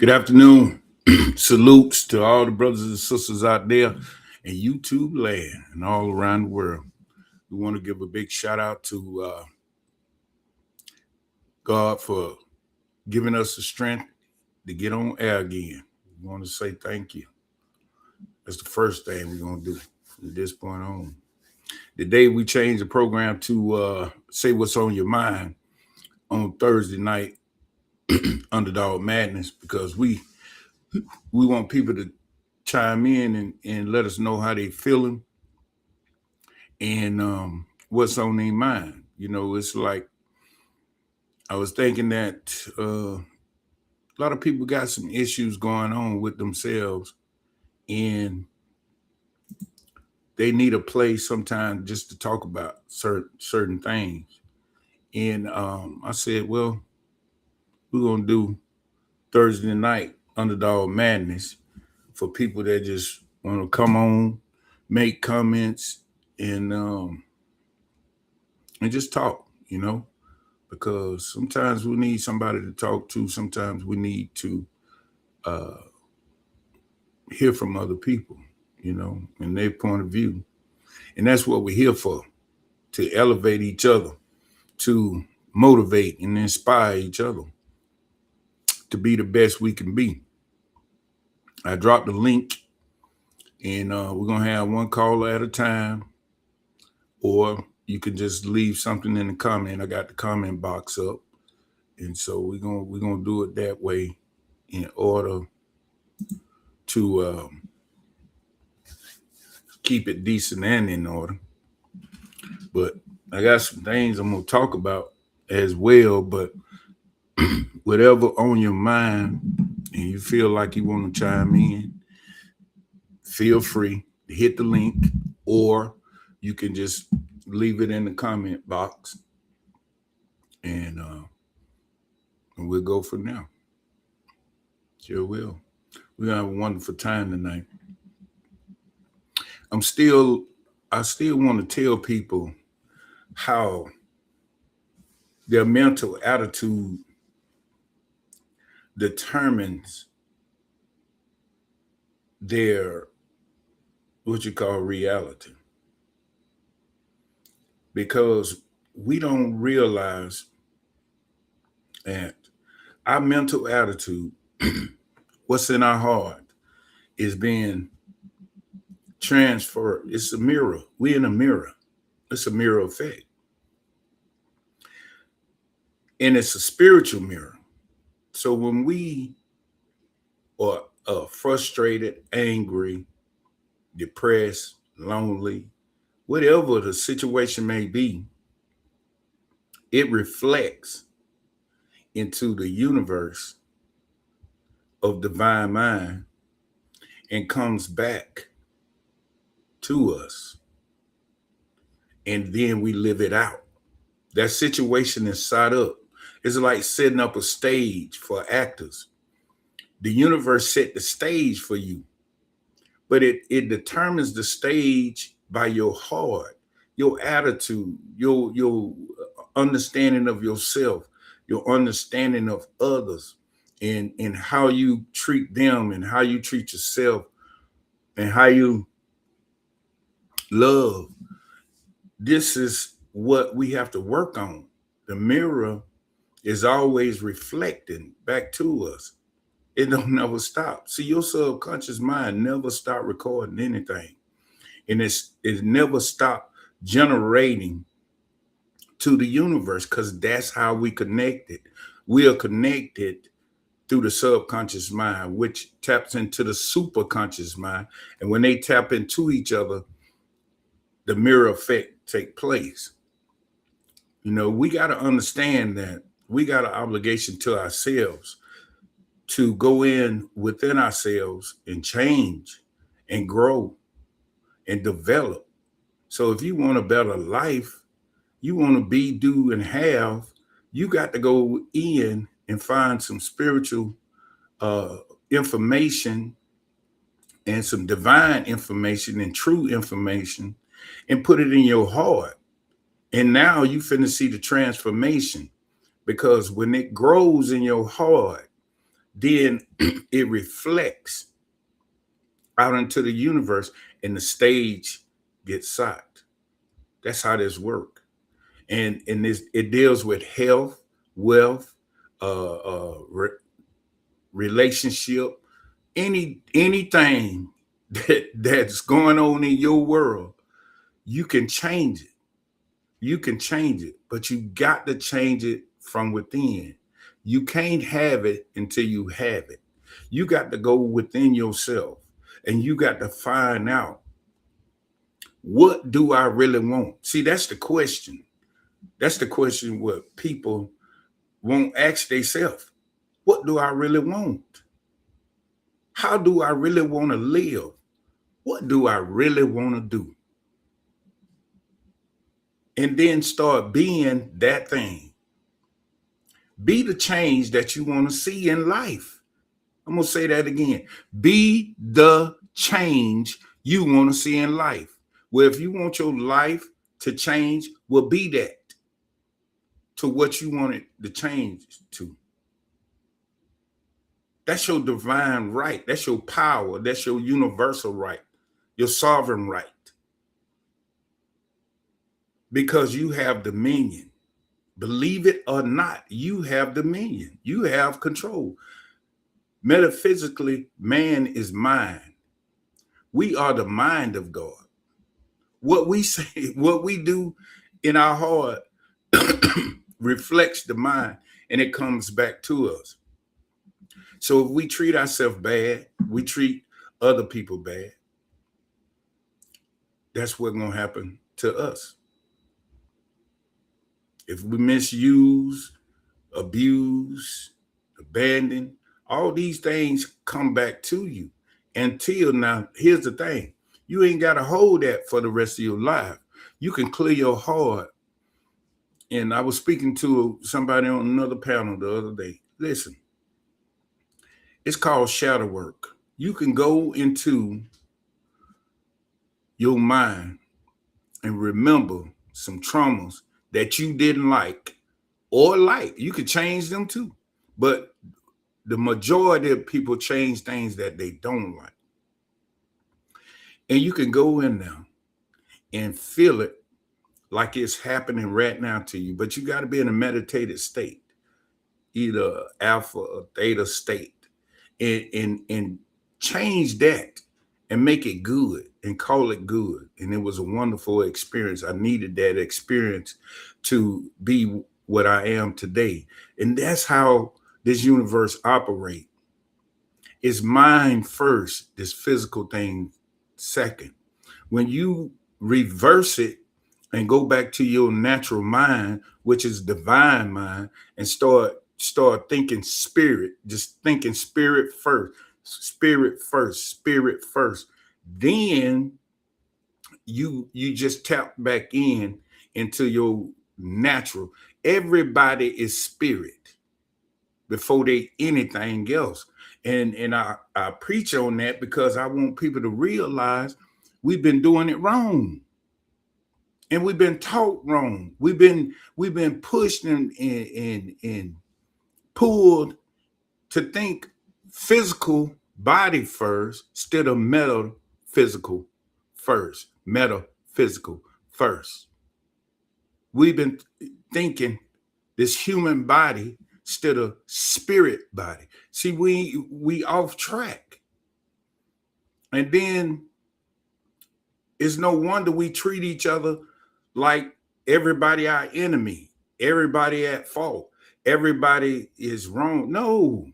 Good afternoon. Salutes to all the brothers and sisters out there in YouTube land and all around the world. We want to give a big shout out to God for giving us the strength to get on air again. We want to say thank you. That's the first thing we're going to do from this point on. Today we changed the program to say what's on your mind on Thursday night, Underdog Madness, because we want people to chime in and let us know how they feeling and what's on their mind. You know, it's like I was thinking that a lot of people got some issues going on with themselves, and they need a place sometimes just to talk about certain things. And I said, well, we're gonna do Thursday night Underdog Madness for people that just want to come on, make comments, and just talk. You know, because sometimes we need somebody to talk to. Sometimes we need to uh, hear from other people, you know, and their point of view. And that's what we're here for, to elevate each other, to motivate and inspire each other to be the best we can be. I dropped the link, and we're going to have one caller at a time, or you can just leave something in the comment. I got the comment box up. And so we're gonna do it that way in order to keep it decent and in order. But I got some things I'm gonna talk about as well. But whatever on your mind and you feel like you want to chime in, feel free to hit the link, or you can just leave it in the comment box, and we'll go from there. Sure will. We're gonna have a wonderful time tonight. I'm still, I still want to tell people how their mental attitude determines their what you call reality, because we don't realize that our mental attitude, what's in our heart, is being transferred. It's a mirror. We're in a mirror. It's a mirror effect, and it's a spiritual mirror. So when we are frustrated, angry, depressed, lonely, whatever the situation may be, it reflects into the universe of divine mind and comes back to us. And then we live it out. That situation is set up. It's like setting up a stage for actors. The universe set the stage for you, but it determines the stage by your heart, your attitude, your understanding of yourself, your understanding of others, and how you treat them and how you treat yourself and how you love. This is what we have to work on. The mirror is always reflecting back to us. It don't never stop. See, your subconscious mind never stop recording anything. And it never stop generating to the universe, because that's how we connected. We are connected through the subconscious mind, which taps into the superconscious mind. And when they tap into each other, the mirror effect take place. You know, we got to understand that we got an obligation to ourselves to go in within ourselves and change and grow and develop. So if you want a better life, you want to be, do, and have, you got to go in and find some spiritual uh, information and some divine information and true information and put it in your heart. And now you finna see the transformation, because when it grows in your heart, then it reflects out into the universe and the stage gets set. That's how this works. And this, it deals with health, wealth, relationship, anything that's going on in your world. You can change it. You can change it, but you got to change it from within. You can't have it until you have it. You got to go within yourself and you got to find out, what do I really want? See, that's the question. That's the question what people won't ask themselves. What do I really want? How do I really want to live? What do I really want to do? And then start being that thing. Be the change that you want to see in life. I'm going to say that again. Be the change you want to see in life. Well, if you want your life to change, well, be that to what you want it to change to. That's your divine right. That's your power. That's your universal right, your sovereign right. Because you have dominion. Believe it or not, you have dominion. You have control. Metaphysically, man is mind. We are the mind of God. What we say, what we do in our heart reflects the mind and it comes back to us. So if we treat ourselves bad, we treat other people bad, that's what's going to happen to us. If we misuse, abuse, abandon, all these things come back to you. Until now, here's the thing. You ain't got to hold that for the rest of your life. You can clear your heart. And I was speaking to somebody on another panel the other day. Listen, it's called shadow work. You can go into your mind and remember some traumas that you didn't like or like. You could change them too. But the majority of people change things that they don't like. And you can go in there and feel it like it's happening right now to you. But you got to be in a meditated state, either alpha or theta state, and change that and make it good and call it good. And it was a wonderful experience. I needed that experience to be what I am today. And that's how this universe operates. It's mind first, this physical thing second. When you reverse it and go back to your natural mind, which is divine mind, and start thinking spirit, just thinking spirit first, spirit first, spirit first. Then you just tap back into your natural. Everybody is spirit before they anything else. And I preach on that because I want people to realize we've been doing it wrong. And we've been taught wrong. We've been pushed and pulled to think physical body first instead of metaphysical first. Metaphysical first. We've been thinking this human body instead of spirit body. See, we off track. And then it's no wonder we treat each other like everybody our enemy, everybody at fault, everybody is wrong. No,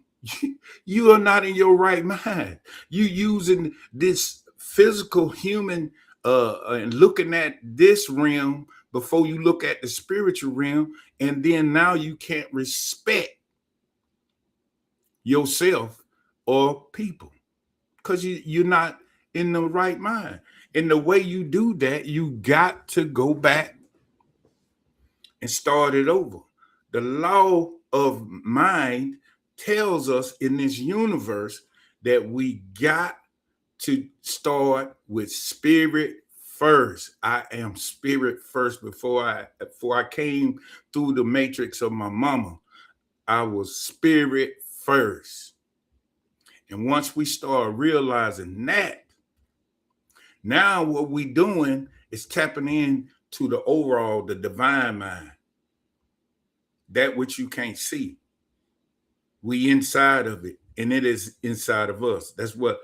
you are not in your right mind. You using this physical human and looking at this realm before you look at the spiritual realm, and then now you can't respect yourself or people because you're not in the right mind. And the way you do that, you got to go back and start it over. The law of mind tells us in this universe that we got to start with spirit first. I am spirit first. Before I came through the matrix of my mama, I was spirit first. And once we start realizing that, now what we doing is tapping in to the overall, the divine mind, that which you can't see. We inside of it, and it is inside of us. That's what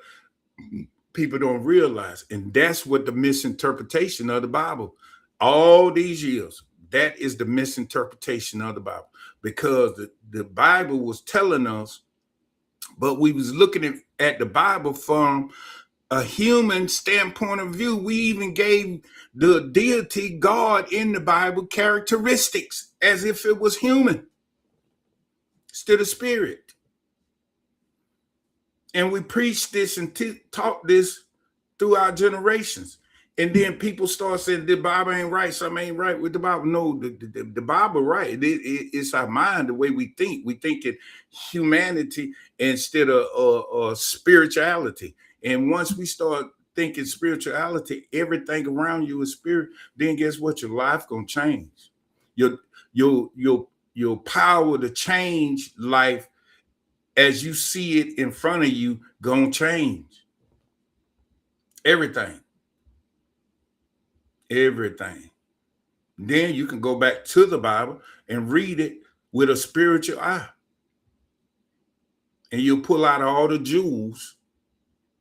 people don't realize. And that's what the misinterpretation of the Bible, all these years, that is the misinterpretation of the Bible. Because the Bible was telling us, but we was looking at the Bible from a human standpoint of view. We even gave the deity, God, in the Bible characteristics as if it was human instead of spirit. And we preached this and taught this through our generations. And then people start saying the Bible ain't right, something ain't right with the Bible. No, the Bible right. It's our mind, the way we think. We think it humanity instead of spirituality. And once we start thinking spirituality, everything around you is spirit, then guess what? Your life gonna change. Your your power to change life as you see it in front of you gonna change. Everything. Everything. Then you can go back to the Bible and read it with a spiritual eye. And you'll pull out all the jewels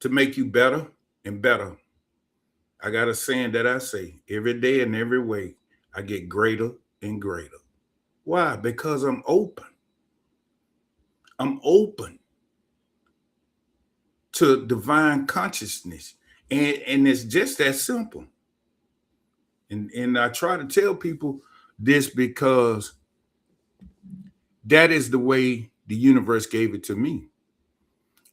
to make you better and better. I got a saying that I say every day and every way, I get greater and greater. Why? Because I'm open. I'm open to divine consciousness. And it's just that simple. And I try to tell people this because that is the way the universe gave it to me.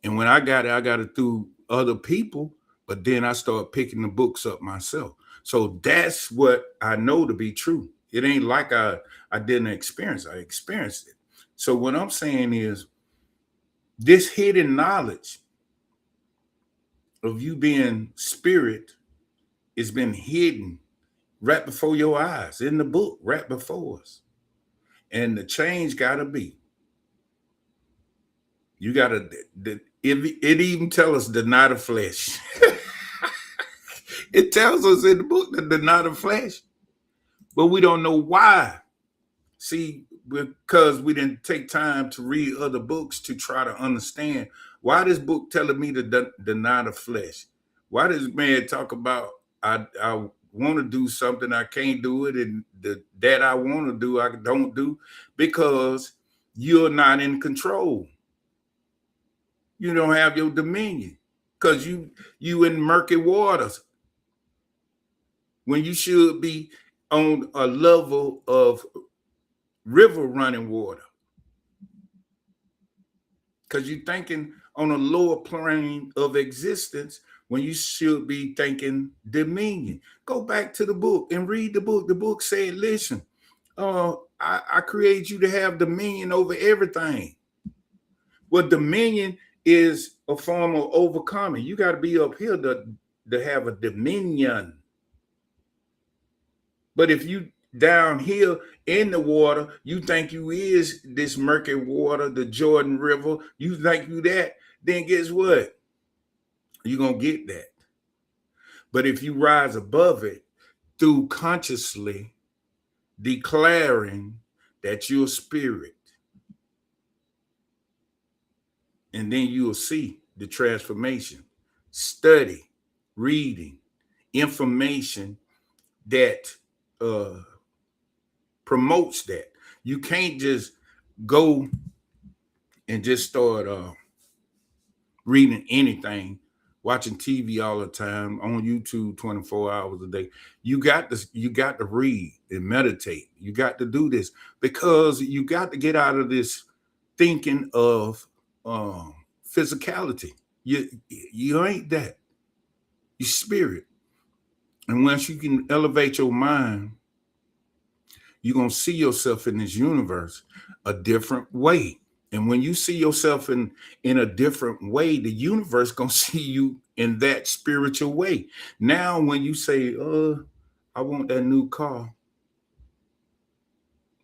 And when I got it through other people, but then I started picking the books up myself. So that's what I know to be true. It ain't like I didn't experience. I experienced it. So what I'm saying is this hidden knowledge of you being spirit has been hidden right before your eyes in the book, right before us. And the change gotta be. You gotta it even tell us deny the flesh. It tells us in the book to deny the flesh, but we don't know why. See, because we didn't take time to read other books to try to understand why this book telling me to deny the flesh. Why does man talk about I want to do something, I can't do it, and that I want to do I don't do because you're not in control. You don't have your dominion because you in murky waters when you should be on a level of river running water because you're thinking on a lower plane of existence when you should be thinking dominion. Go back to the book and read the book. The book said, listen, I create you to have dominion over everything. Well, dominion is a form of overcoming. You got to be up here to have a dominion. But if you down here in the water, you think you is this murky water, the Jordan River, you think you that, then guess what? You're going to get that. But if you rise above it through consciously declaring that you're spirit, and then you'll see the transformation. Study, reading, information that promotes that. You can't just go and just start reading anything, watching TV all the time, on YouTube 24 hours a day. You got to read and meditate. You got to do this because you got to get out of this thinking of physicality. You ain't that. You spirit. And once you can elevate your mind, you're going to see yourself in this universe a different way. And when you see yourself in a different way, the universe going to see you in that spiritual way. Now, when you say, I want that new car,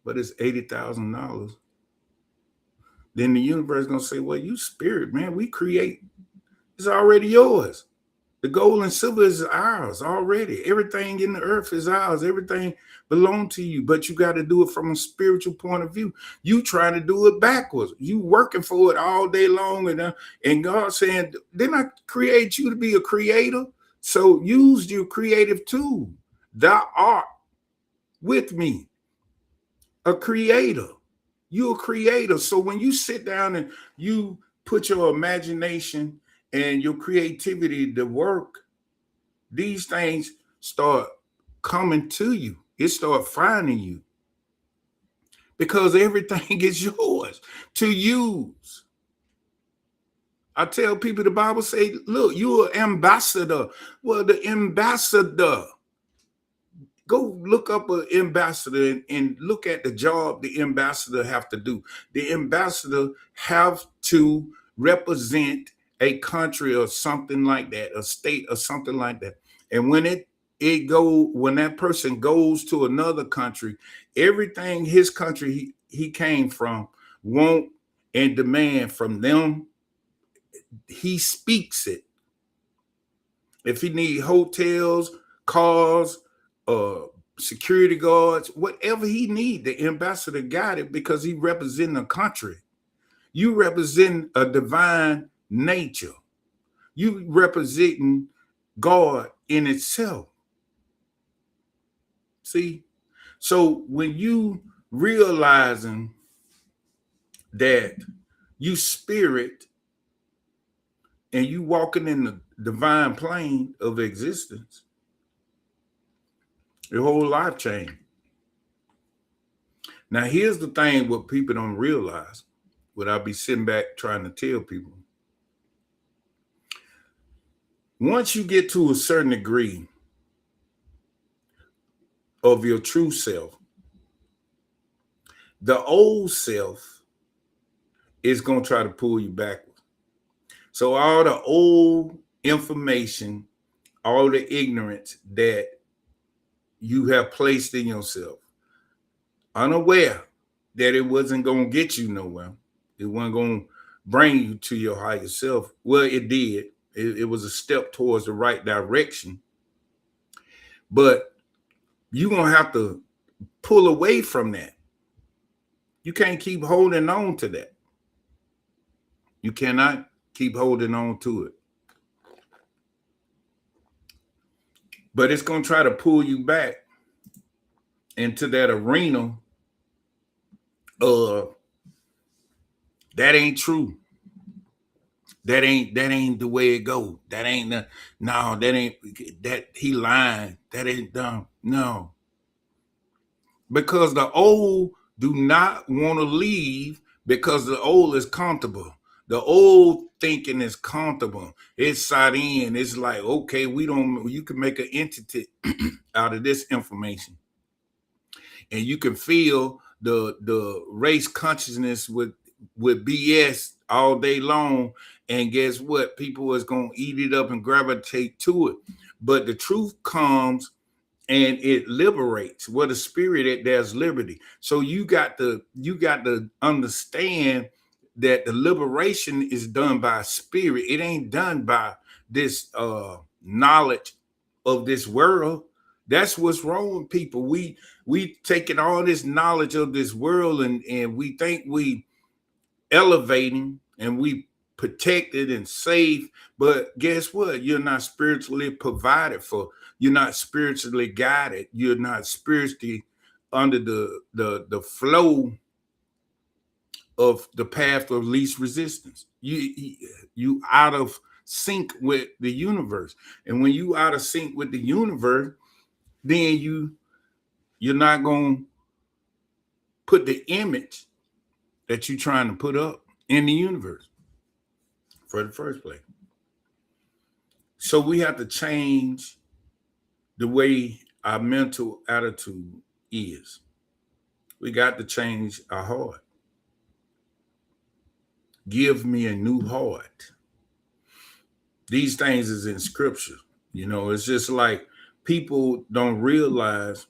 but it's $80,000. then the universe is gonna say, well, you spirit, man, we create, it's already yours. The gold and silver is ours already. Everything in the earth is ours. Everything belongs to you, but you got to do it from a spiritual point of view. You trying to do it backwards. You working for it all day long, and God saying, "Didn't I create you to be a creator? So use your creative tool. Thou art with me, a creator. You're a creator. So when you sit down and you put your imagination and your creativity to work, these things start coming to you. It start finding you because everything is yours to use. I tell people the Bible say, look, you're an ambassador. Well, the ambassador, go look up an ambassador and look at the job the ambassador have to do. The ambassador have to represent a country or something like that, a state or something like that. And when that person goes to another country, everything his country he came from want and demand from them, he speaks it. If he need hotels, cars, uh, security guards, whatever he need, the ambassador got it because he represent a country. You represent a divine nature. You representing God in itself. See? So when you realizing that you spirit and you walking in the divine plane of existence, your whole life changed. Now, here's the thing what people don't realize, what I be sitting back trying to tell people. Once you get to a certain degree of your true self, the old self is going to try to pull you backwards. So all the old information, all the ignorance that you have placed in yourself, unaware that it wasn't going to get you nowhere, it wasn't going to bring you to your higher self. Well, it did. It was a step towards the right direction. But you're going to have to pull away from that. You can't keep holding on to that. You cannot keep holding on to it. But it's going to try to pull you back into that arena of that ain't true. That ain't the way it goes. That ain't no, that ain't that he lying. That ain't dumb. No. Because the old do not want to leave because the old is comfortable. The old thinking is comfortable. It's sat in. It's like, okay, you can make an entity out of this information. And you can feel the race consciousness with BS all day long. And guess what? People is gonna eat it up and gravitate to it. But the truth comes and it liberates. Where the spirit, there's liberty. So you got to understand that the liberation is done by spirit. It ain't done by this knowledge of this world. That's what's wrong with people. We taking all this knowledge of this world and we think we elevating and we protected and safe, but guess what? You're not spiritually provided for. You're not spiritually guided. You're not spiritually under the flow of the path of least resistance. You out of sync with the universe. And when you out of sync with the universe, then you're not going to put the image that you're trying to put up in the universe for the first place. So we have to change the way our mental attitude is. We got to change our heart. Give me a new heart. These things is in scripture. It's just like people don't realize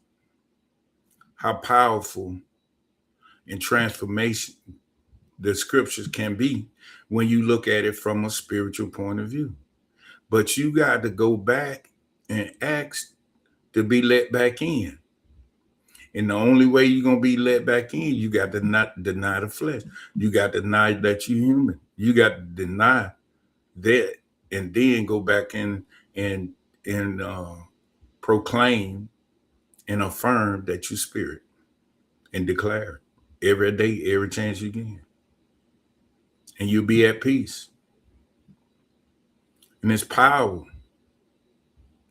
how powerful and transformation the scriptures can be when you look at it from a spiritual point of view. But you got to go back and ask to be let back in. And the only way you're gonna be let back in, you got to not deny the flesh. You got to deny that you're human. You got to deny that, and then go back in and and proclaim and affirm that you spirit and declare it every day, every chance you get, and you'll be at peace. And it's power,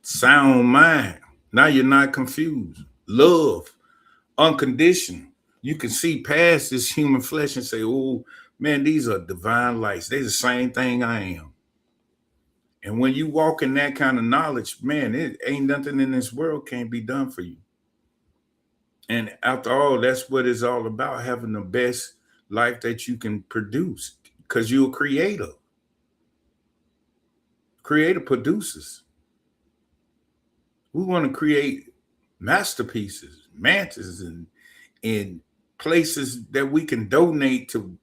sound mind. Now you're not confused. Love, unconditional. You can see past this human flesh and say, "Oh man, these are divine lights. They're the same thing I am." And when you walk in that kind of knowledge, man, it ain't nothing in this world can't be done for you. And after all, that's what it's all about, having the best life that you can produce. Because you're a creator. Creator produces. We want to create masterpieces, mansions, and places that we can donate to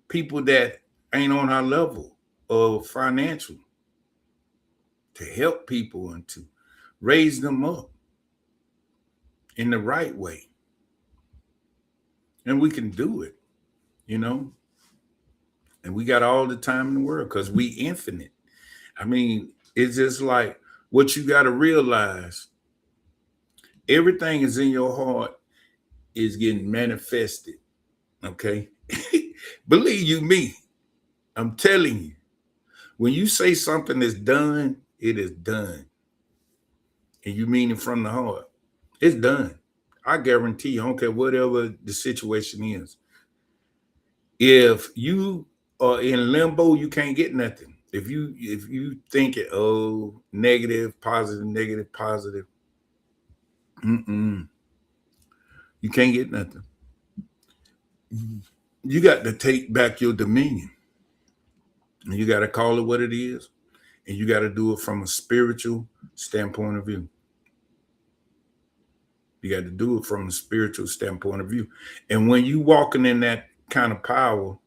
people that ain't on our level of financial, to help people and to raise them up in the right way. And we can do it, you know, and we got all the time in the world because we infinite. I mean, it's just like what you got to realize, everything is in your heart is getting manifested. Okay. Believe you me, I'm telling you, when you say something is done, it is done. And you mean it from the heart. It's done. I guarantee you, I don't care whatever the situation is. If you are in limbo, you can't get nothing. If you think it, oh, negative, positive, negative, positive, mm-mm, you can't get nothing. You got to take back your dominion. And you got to call it what it is. And you got to do it from a spiritual standpoint of view. You got to do it from a spiritual standpoint of view. And when you walking in that kind of power,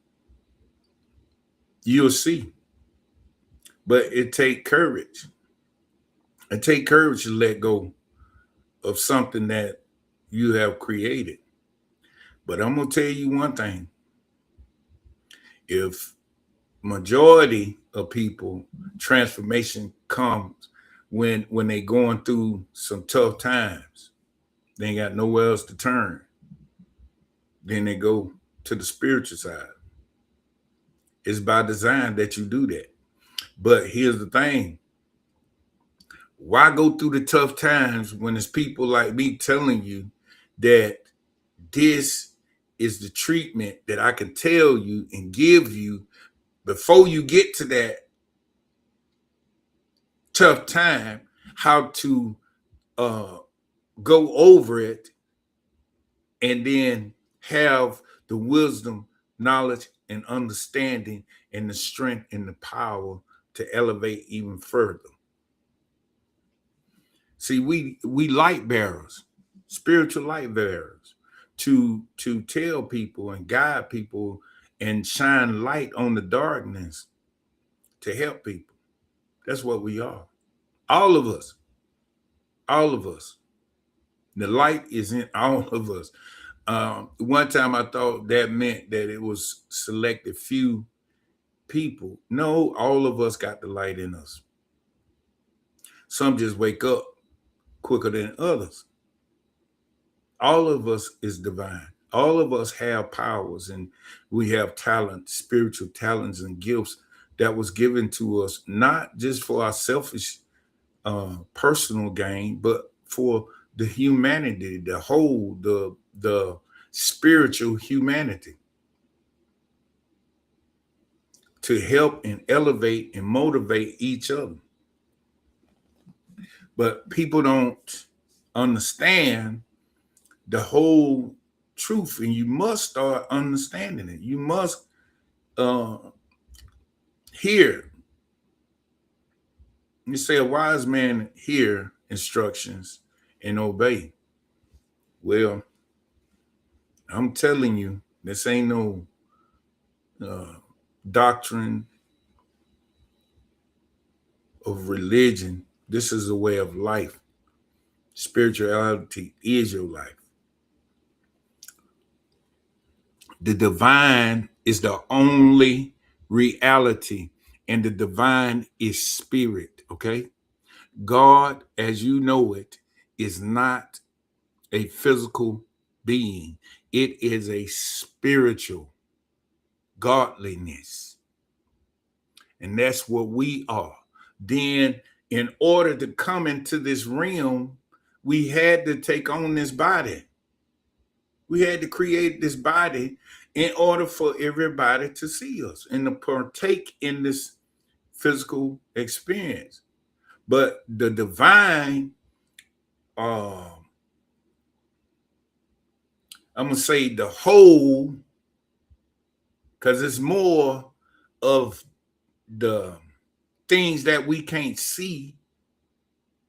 you'll see. But it take courage. It take courage to let go of something that you have created. But I'm gonna tell you one thing. If majority of people, transformation comes when they going through some tough times. They ain't got nowhere else to turn. Then they go to the spiritual side. It's by design that you do that. But here's the thing. Why go through the tough times when it's people like me telling you that this is the treatment that I can tell you and give you before you get to that tough time, how to uh, go over it and then have the wisdom, knowledge, and understanding and the strength and the power to elevate even further. See, we light bearers, spiritual light bearers, to tell people and guide people and shine light on the darkness to help people. That's what we are. All of us. All of us. The light is in all of us. One time I thought that meant that it was selected few people. No, all of us got the light in us. Some just wake up quicker than others. All of us is divine. All of us have powers and we have talent, spiritual talents and gifts that was given to us, not just for our selfish personal gain, but for the humanity, the whole, the spiritual humanity, to help and elevate and motivate each other. But people don't understand the whole truth, and you must start understanding it. You must uh, hear. You say a wise man hear instructions and obey. Well, I'm telling you, this ain't no uh, doctrine of religion. This is a way of life. Spirituality is your life. The divine is the only reality, and the divine is spirit, okay? God, as you know it, is not a physical being, it is a spiritual godliness. And that's what we are. Then, in order to come into this realm, we had to take on this body. We had to create this body in order for everybody to see us and to partake in this physical experience. But the divine, uh, I'm gonna say the whole, because it's more of the things that we can't see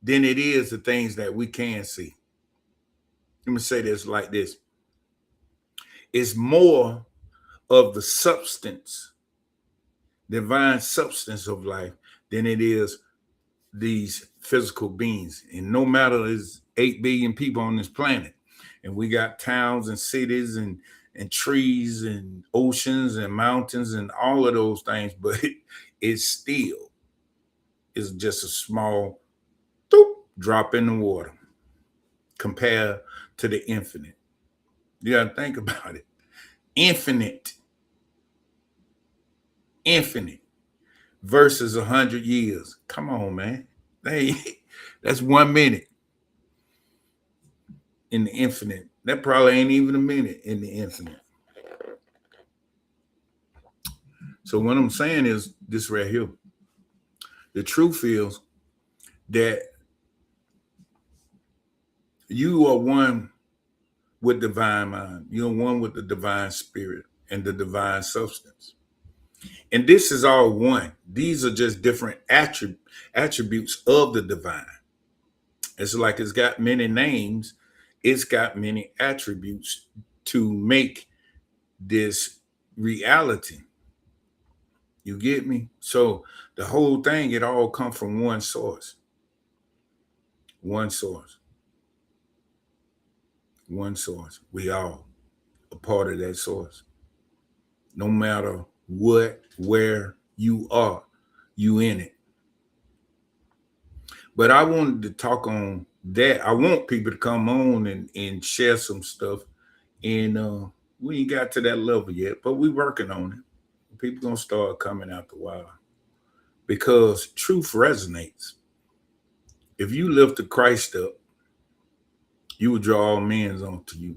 than it is the things that we can see. Let me say this like this: it's more of the substance, divine substance of life, than it is these physical beings. And no matter there's 8 billion people on this planet, and we got towns and cities and trees and oceans and mountains and all of those things, but it still is just a small doop, drop in the water compared to the infinite. You got to think about it. Infinite, infinite versus 100 years. Come on, man. Hey, that's 1 minute in the infinite. That probably ain't even a minute in the infinite. So what I'm saying is this right here. The truth is that you are one with divine mind. You're one with the divine spirit and the divine substance. And this is all one. These are just different attributes of the divine. It's like it's got many names, it's got many attributes to make this reality. You get me? So the whole thing, it all comes from one source. One source. One source. We all a part of that source. No matter what, where you are, you in it. But I wanted to talk on that. I want people to come on and share some stuff. And we ain't got to that level yet, but we working on it. People gonna start coming after a while because truth resonates. If you lift the Christ up, you will draw all men onto you.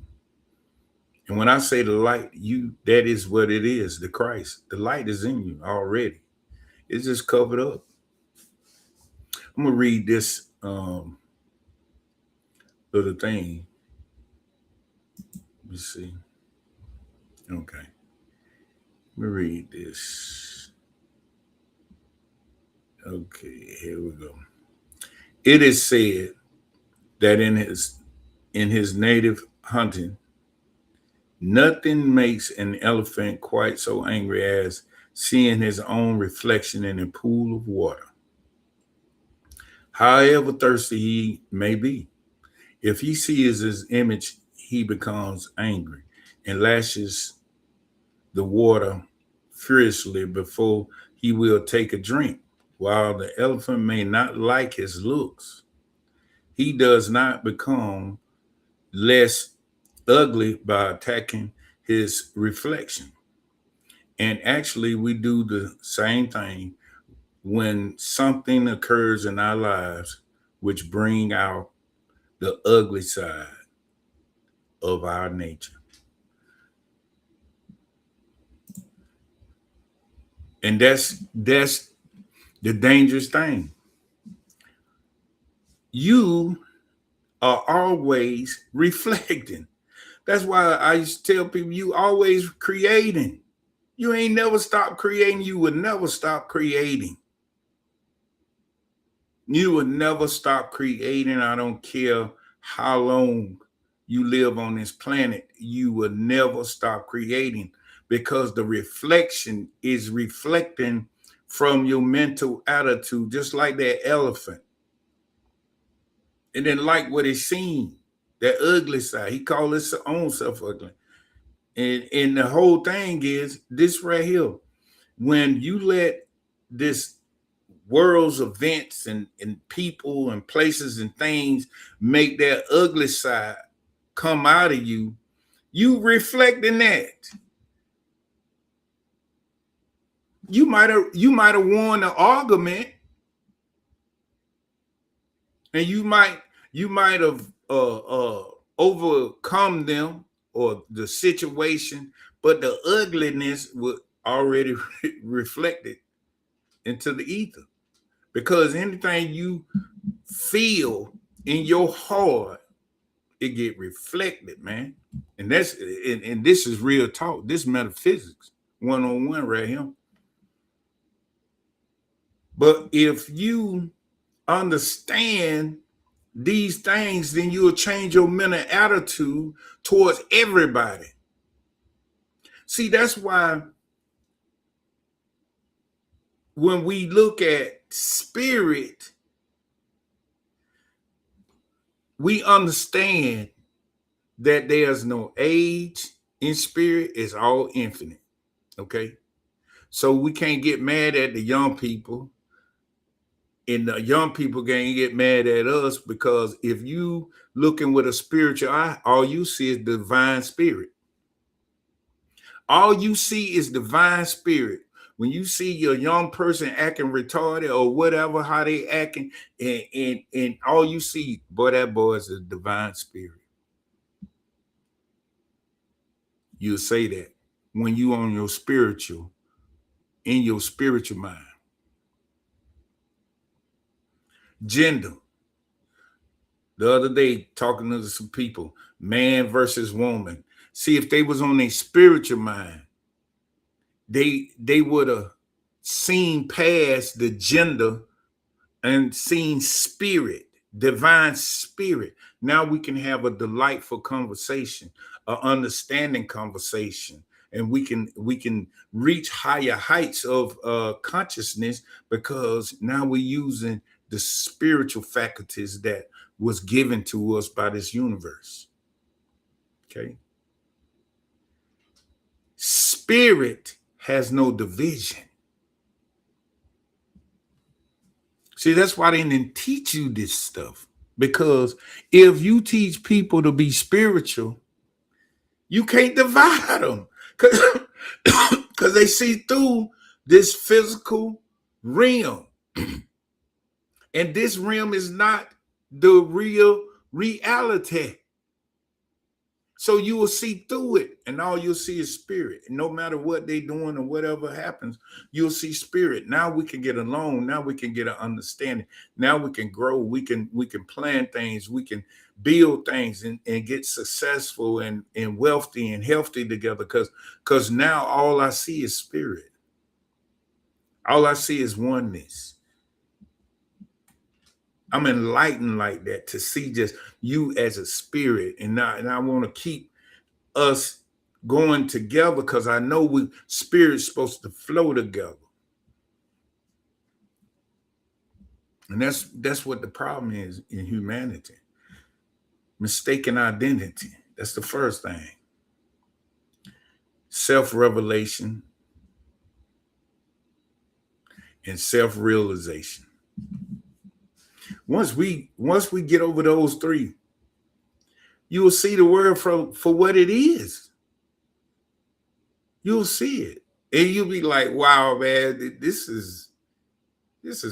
And when I say the light, that is what it is, the Christ. The light is in you already. It's just covered up. I'm gonna read this little thing. Let me see. Okay. Let me read this. Okay, here we go. It is said that in his native hunting, nothing makes an elephant quite so angry as seeing his own reflection in a pool of water. However thirsty he may be, if he sees his image, he becomes angry and lashes the water furiously before he will take a drink. While the elephant may not like his looks, he does not become less ugly by attacking his reflection. And actually, we do the same thing when something occurs in our lives which bring out the ugly side of our nature. And that's the dangerous thing. You are always reflecting. That's why I used to tell people you always creating. You ain't never stop creating. You would never stop creating. You would never stop creating. I don't care how long you live on this planet. You will never stop creating because the reflection is reflecting from your mental attitude, just like that elephant. And then like what he's seen, that ugly side. He called his own self ugly. And the whole thing is this right here. When you let this world's events and people and places and things make that ugly side come out of you, you reflecting that. You might have won the argument, and you might have overcome them or the situation, but the ugliness was already reflected into the ether, because anything you feel in your heart, it get reflected, man. And this is real talk. This metaphysics 101 right here. But if you understand these things, then you'll change your mental attitude towards everybody. See, that's why when we look at spirit, we understand that there's no age in spirit, it's all infinite. Okay. So we can't get mad at the young people, and the young people can't get mad at us, because if you looking with a spiritual eye, all you see is divine spirit. All you see is divine spirit. When you see your young person acting retarded or whatever, how they acting, and all you see, boy, that boy is a divine spirit. You'll say that when you on your spiritual, in your spiritual mind. Gender. The other day, talking to some people, man versus woman. See, if they was on a spiritual mind, they would have seen past the gender and seen spirit, divine spirit. Now we can have a delightful conversation, an understanding conversation, and we can reach higher heights of consciousness, because now we're using the spiritual faculties that was given to us by this universe. Okay. Spirit has no division. See, that's why they didn't teach you this stuff. Because if you teach people to be spiritual, you can't divide them. Because they see through this physical realm. And this realm is not the real reality. So you will see through it, and all you'll see is spirit. And no matter what they're doing or whatever happens, you'll see spirit. Now we can get along. Now we can get an understanding. Now we can grow. We can plan things. We can build things and get successful and wealthy and healthy together. Because now all I see is spirit. All I see is oneness. I'm enlightened like that, to see just you as a spirit. And I want to keep us going together, because I know spirit's supposed to flow together. And that's what the problem is in humanity. Mistaken identity. That's the first thing. Self-revelation and self-realization. Once we get over those three, you will see the world for what it is. You'll see it. And you'll be like, wow, man, this is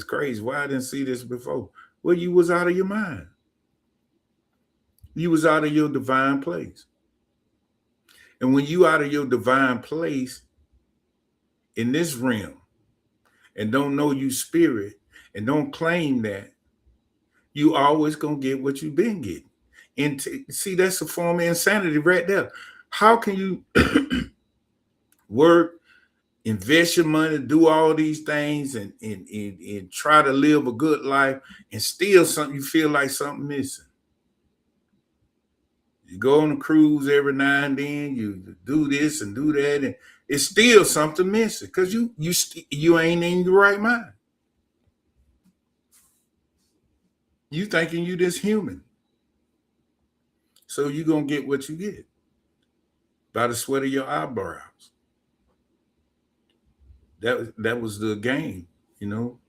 crazy. Why I didn't see this before? Well, you was out of your mind. You was out of your divine place. And when you out of your divine place in this realm and don't know you spirit and don't claim that, you always gonna get what you've been getting. And see, that's a form of insanity right there. How can you work, invest your money, do all these things, and try to live a good life, and still something you feel like something missing? You go on a cruise every now and then, you do this and do that, it's still something missing because you ain't in your right mind. You thinking you this human, so you gonna get what you get by the sweat of your eyebrows. That was the game,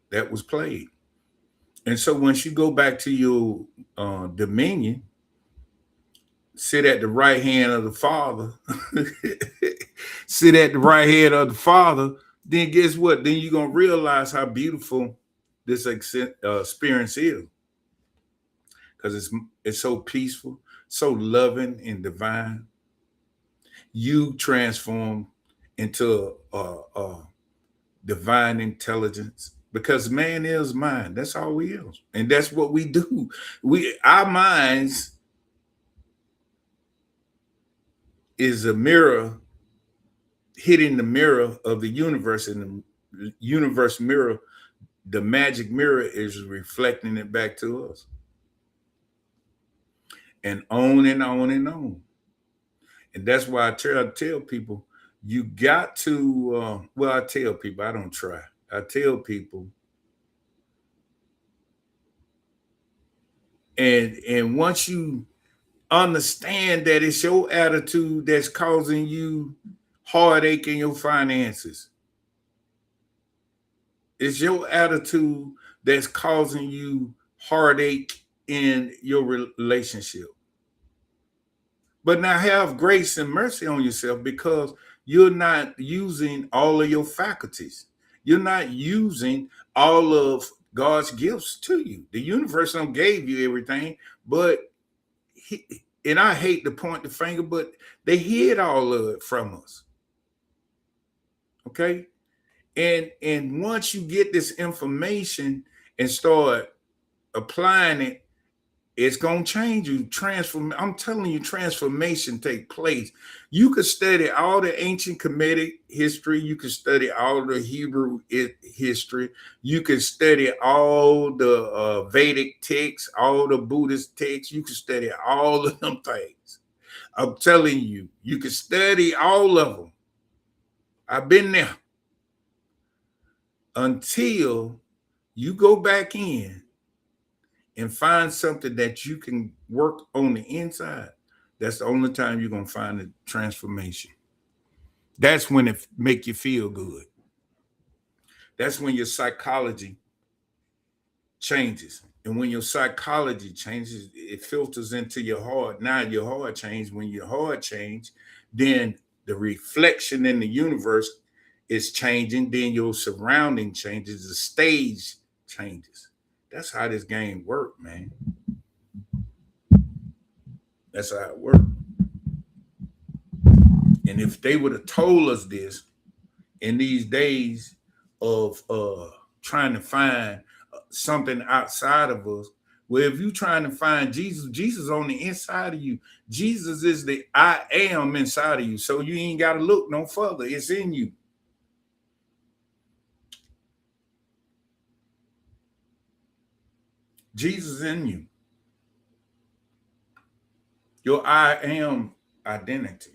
that was played. And so once you go back to your dominion, sit at the right hand of the Father, sit at the right hand of the Father, then guess what? Then you're gonna realize how beautiful this experience is, because it's so peaceful, so loving and divine. You transform into divine intelligence because man is mind. That's all we is, and that's what we do. Our minds is a mirror hitting the mirror of the universe, and the universe mirror, the magic mirror, is reflecting it back to us, and on and on and on. And that's why I tell people, you got to. Well, I tell people, I don't try. I tell people, and once you understand that it's your attitude that's causing you heartache in your finances, it's your attitude that's causing you heartache in your relationship. But now have grace and mercy on yourself because you're not using all of your faculties. You're not using all of God's gifts to you. The universe don't gave you everything, but and I hate to point the finger, but they hid all of it from us. Okay. And once you get this information and start applying it, it's gonna change you. Transform. I'm telling you, transformation take place. You could study all the ancient Kemetic history. You could study all the Hebrew history. You could study all the Vedic texts, all the Buddhist texts. You could study all of them things. I'm telling you, you could study all of them. I've been there until you go back in and find something that you can work on the inside. That's the only time you're going to find a transformation. That's when it make you feel good. That's when your psychology changes. And when your psychology changes, it filters into your heart. Now your heart changes. When your heart changes, then the reflection in the universe is changing. Then your surrounding changes. The stage changes. That's how this game works, man. That's how it works. And if they would have told us this in these days of trying to find something outside of us, well, if you're trying to find Jesus, Jesus on the inside of you. Jesus is the I am inside of you. So you ain't got to look no further. It's in you. Jesus in you. Your I am identity.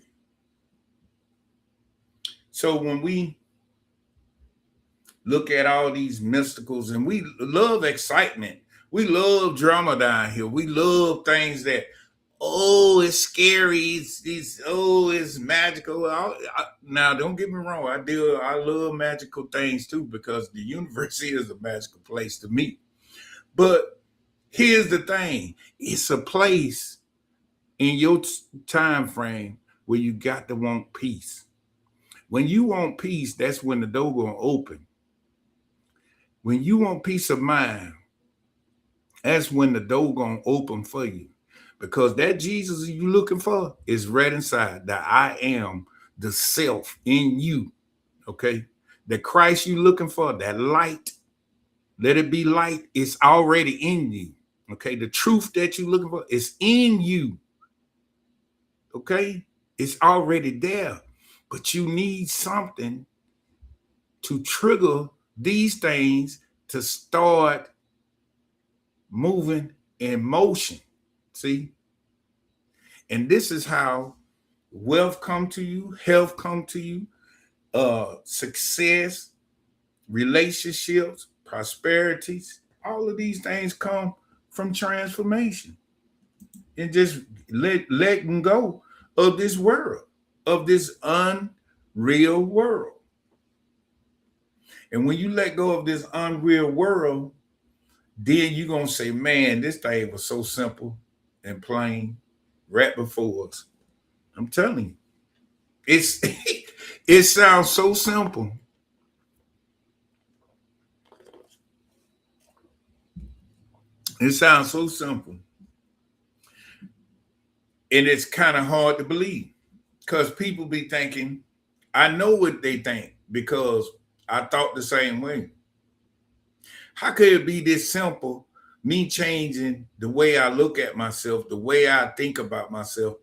So when we look at all these mysticals, and we love excitement, we love drama down here, we love things that, oh, it's scary, it's magical. Now don't get me wrong, I love magical things too, because the universe is a magical place to me. But here's the thing, it's a place in your time frame where you got to want peace. When you want peace, that's when the door gonna open. When you want peace of mind, that's when the door gonna open for you. Because that Jesus you looking for is right inside. The I am, the self in you. Okay. The Christ you looking for, that light, let it be light, it's already in you. Okay. The truth that you looking for is in you. Okay. It's already there. But you need something to trigger these things to start moving in motion. See? And this is how wealth come to you, health come to you, success, relationships, prosperities, all of these things come from transformation and just letting go of this world, of this unreal world. And when you let go of this unreal world, then you're going to say, man, this thing was so simple and plain right before us. I'm telling you, it's it sounds so simple. It sounds so simple. And it's kind of hard to believe because people be thinking, I know what they think because I thought the same way. How could it be this simple? Me changing the way I look at myself, the way I think about myself,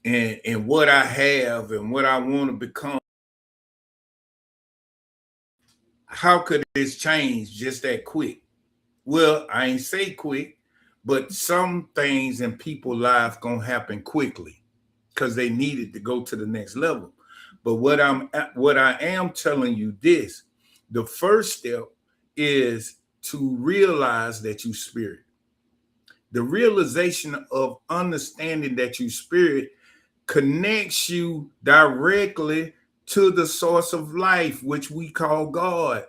and what I have and what I want to become. How could this change just that quick? Well, I ain't say quick, but some things in people's life gonna happen quickly because they needed to go to the next level. But what I am telling you this, the first step is to realize that you spirit. The realization of understanding that you spirit connects you directly to the source of life, which we call God.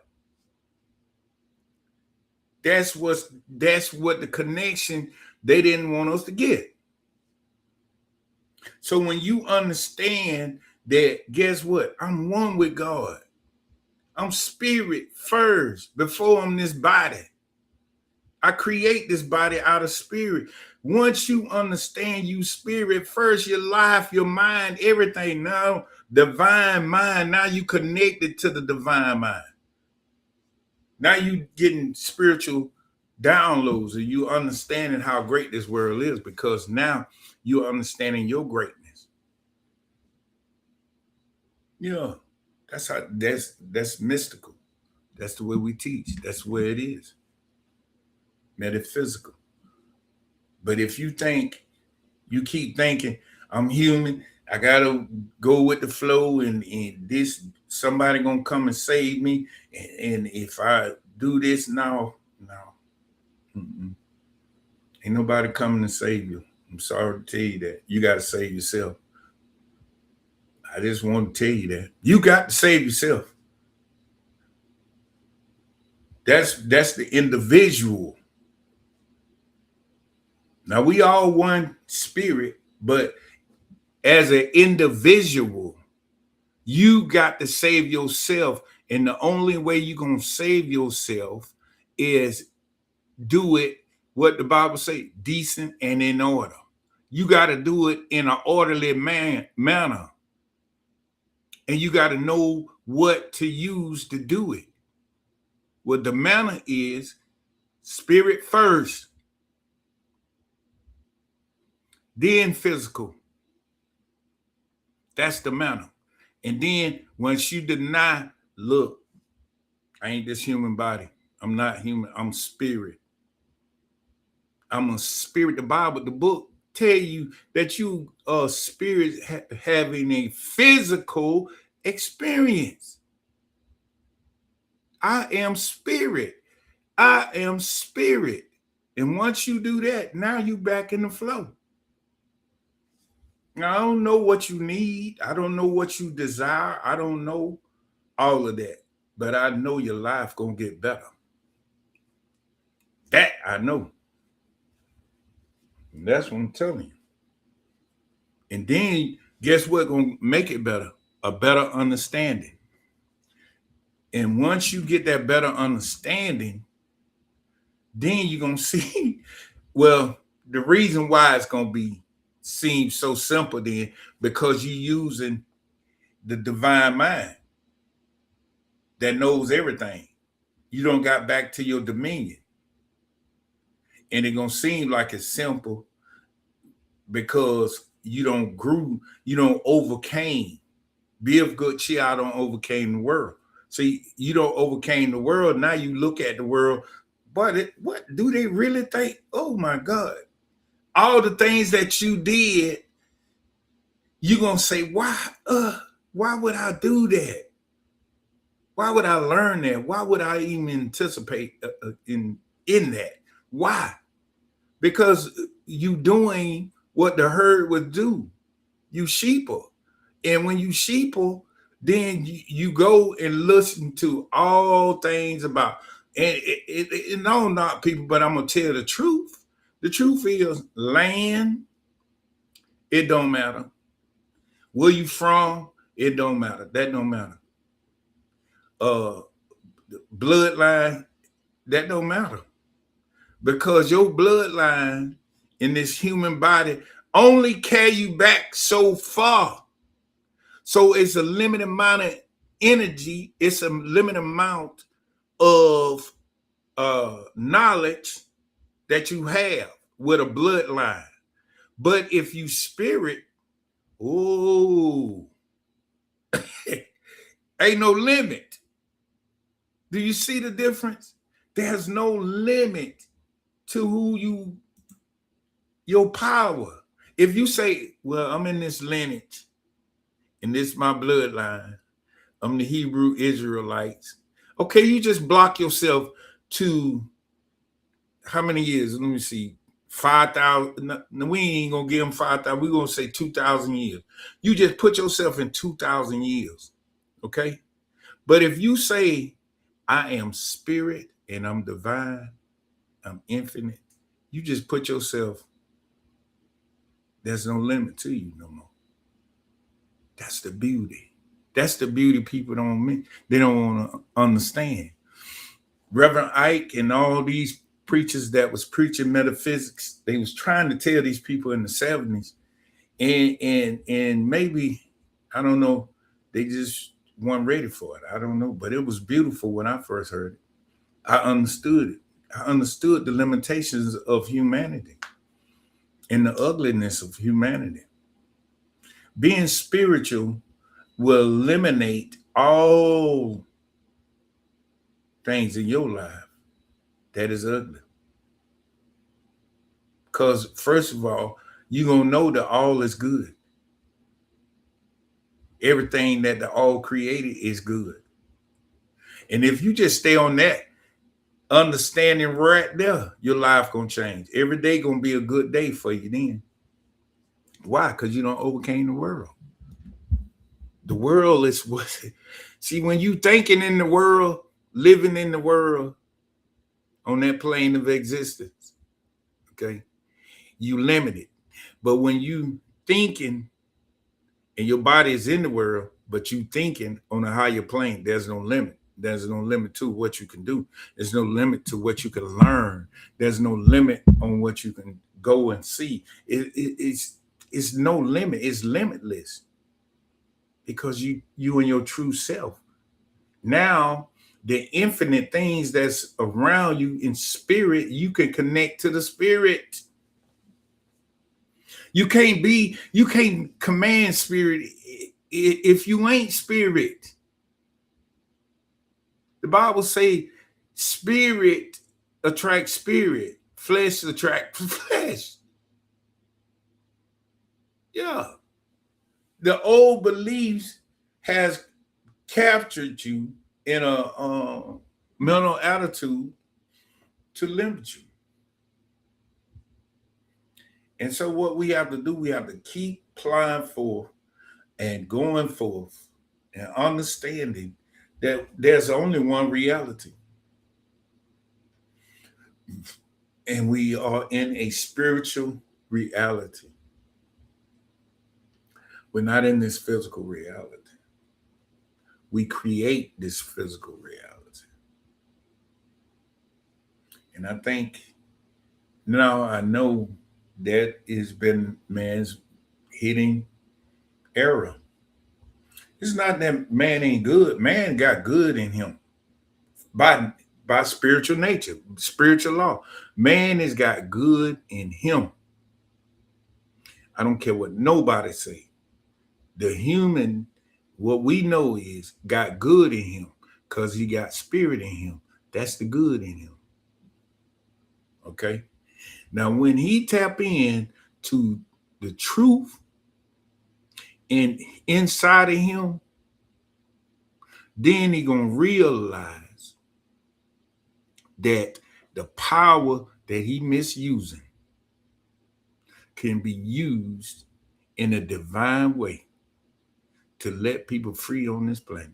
That's what the connection they didn't want us to get. So when you understand that, guess what? I'm one with God. I'm spirit first before I'm this body. I create this body out of spirit. Once you understand you spirit first, your life, your mind, everything now, divine mind, now you connected to the divine mind. Now you getting spiritual downloads and you understanding how great this world is because now you're understanding your greatness. Yeah, that's mystical. That's the way we teach. That's where it is. Metaphysical. But if you keep thinking, I'm human, I gotta go with the flow, and this somebody gonna come and save me, and if I do this now, mm-mm. Ain't nobody coming to save you. I'm sorry to tell you that. You got to save yourself. I just want to tell you that. You got to save yourself. That's the individual. Now we all one spirit, but as an individual, you got to save yourself. And the only way you're going to save yourself is do it, what the Bible say, decent and in order. You got to do it in an orderly manner. And you got to know what to use to do it. What the manner is, spirit first, then physical. That's the manner. And then once you deny, look, I ain't this human body. I'm not human. I'm spirit. I'm a spirit. The Bible, the book tell you that you are spirit having a physical experience. I am spirit. I am spirit. And once you do that, now you back in the flow. Now, I don't know what you need. I don't know what you desire. I don't know all of that. But I know your life gonna get better. That I know. And that's what I'm telling you. And then guess what gonna make it better? A better understanding. And once you get that better understanding, then you're gonna see, well, the reason why it's gonna seem so simple then, because you're using the divine mind that knows everything. You don't got back to your dominion. And it's gonna seem like it's simple because you don't grew, you don't overcame. Be of good cheer, I don't overcame the world. See, you don't overcame the world. Now you look at the world, but what do they really think? Oh my God. All the things that you did, you're gonna say, why? Why would I do that? Why would I learn that? Why would I even anticipate in that? Why? Because you doing what the herd would do. You sheeple. And when you sheeple, then you go and listen to all things about, and no, not people, but I'm gonna tell the truth. The truth is land, it don't matter. Where you from, it don't matter. That don't matter. Uh Bloodline, that don't matter. Because your bloodline in this human body only carry you back so far. So it's a limited amount of energy, it's a limited amount of knowledge that you have with a bloodline. But if you spirit, oh, ain't no limit. Do you see the difference? There's no limit to your power. If you say, well, I'm in this lineage and this is my bloodline, I'm the Hebrew Israelites. Okay, you just block yourself to how many years? Let me see. 5,000. We ain't gonna give them 5,000. We're gonna say 2,000 years. You just put yourself in 2,000 years. Okay. But if you say, I am spirit and I'm divine, I'm infinite, you just put yourself, there's no limit to you no more. That's the beauty. That's the beauty people they don't want to understand. Reverend Ike and all these preachers that was preaching metaphysics, they was trying to tell these people in the 70s, and maybe, I don't know, they just weren't ready for it. I don't know, but it was beautiful when I first heard it. I understood it. I understood the limitations of humanity and the ugliness of humanity. Being spiritual will eliminate all things in your life that is ugly. Because first of all, you're gonna know that all is good. Everything that the all created is good. And if you just stay on that understanding right there, your life gonna change. Every day gonna be a good day for you then. Why? Because you don't overcame the world. The world is what see, when you thinking in the world, living in the world on that plane of existence, okay, you limited. But when you thinking and your body is in the world, but you thinking on a higher plane, there's no limit. There's no limit to what you can do. There's no limit to what you can learn. There's no limit on what you can go and see. It's no limit. It's limitless because you and your true self. Now, the infinite things that's around you in spirit, you can connect to the spirit. You can't command spirit if you ain't spirit. The Bible say spirit attracts spirit, flesh attracts flesh. Yeah. The old beliefs has captured you in a mental attitude to limit you. And so what we have to do, we have to keep plying forth and going forth and understanding that there's only one reality. And we are in a spiritual reality. We're not in this physical reality. We create this physical reality. And I think now I know that has been man's hitting error. It's not that man ain't good. Man got good in him by spiritual nature, spiritual law. Man has got good in him. I don't care what nobody say. The human, what we know is got good in him because he got spirit in him. That's the good in him. Okay. Now, when he tap in to the truth And inside of him, then he gonna realize that the power that he misusing can be used in a divine way to let people free on this planet,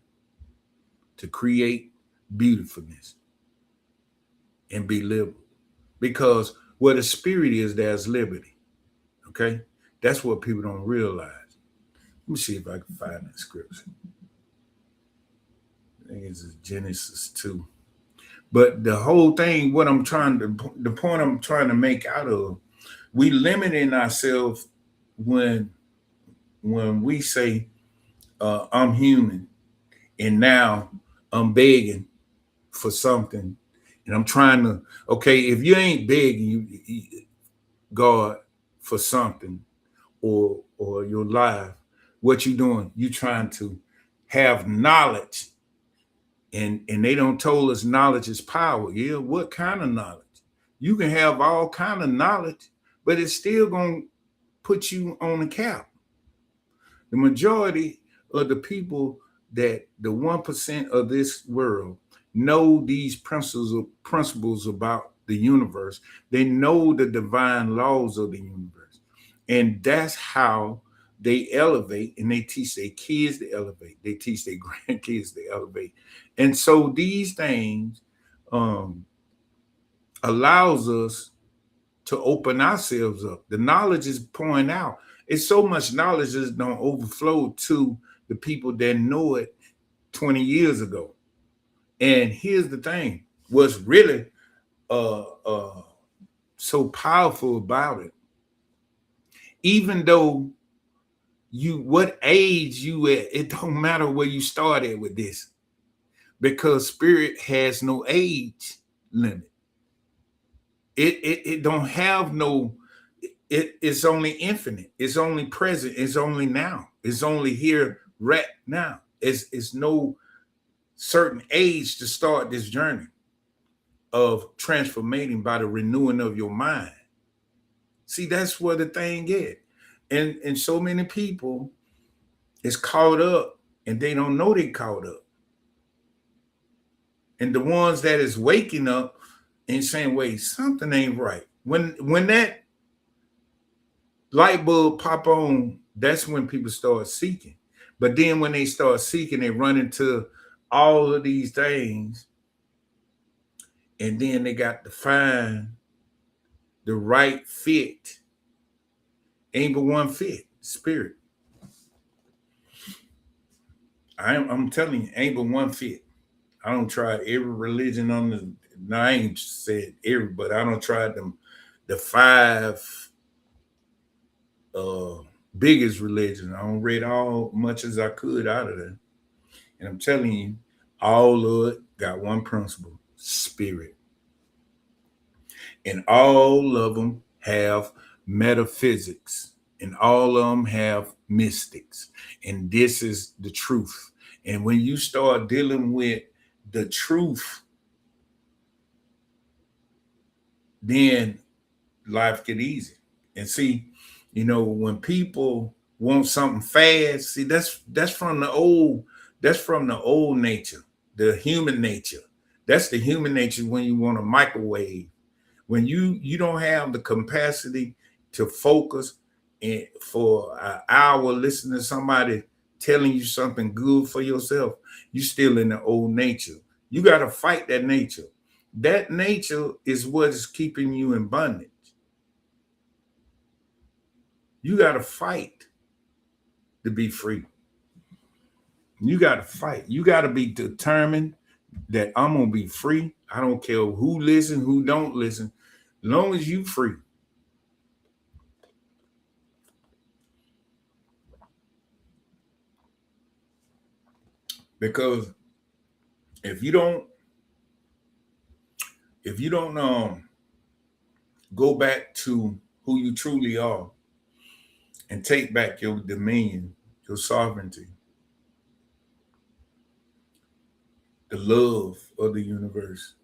to create beautifulness and be liberal. Because where the spirit is, there's liberty. Okay? That's what people don't realize. Let me see if I can find that scripture. I think it's Genesis 2. But the whole thing, the point I'm trying to make out of, we limiting ourselves when we say I'm human and now I'm begging for something and I'm trying to, okay, if you ain't begging God for something or your life, what you doing? You trying to have knowledge, and they don't told us knowledge is power. Yeah, what kind of knowledge? You can have all kind of knowledge, but it's still gonna put you on the cap. The majority of the people, that the 1% of this world, know these principles about the universe. They know the divine laws of the universe. And that's how they elevate, and they teach their kids to elevate. They teach their grandkids to elevate. And so these things um, allows us to open ourselves up. The knowledge is pouring out. It's so much knowledge that's don't overflow to the people that know it 20 years ago. And here's the thing: what's really so powerful about it, even though what age you at, it don't matter where you started with this, because spirit has no age limit. It don't have no, it's only infinite. It's only present. It's only now. It's only here right now. It's no certain age to start this journey of transformating by the renewing of your mind. See, that's where the thing is. And so many people is caught up and they don't know they caught up. And the ones that is waking up and saying, wait, something ain't right. When that light bulb pop on, that's when people start seeking. But then when they start seeking, they run into all of these things, and then they got to find the right fit. Ain't but one fit, spirit. I'm telling you, ain't but one fit. I don't try every religion on the. No, I ain't said every, but I don't try them. The five uh biggest religions. I don't read all much as I could out of them. And I'm telling you, all of it got one principle: spirit. And all of them have metaphysics, and all of them have mystics. And this is the truth. And when you start dealing with the truth, then life get easy. And see, when people want something fast, see, that's from the old, nature, the human nature. That's the human nature when you want a microwave. When you don't have the capacity to focus and for an hour listening to somebody telling you something good for yourself, you still in the old nature. You got to fight that nature. That nature is what is keeping you in bondage. You got to fight to be free. You got to fight. You got to be determined that I'm gonna be free. I don't care who listen, who don't listen, as long as you free. Because if you don't, go back to who you truly are and take back your dominion, your sovereignty, the love of the universe,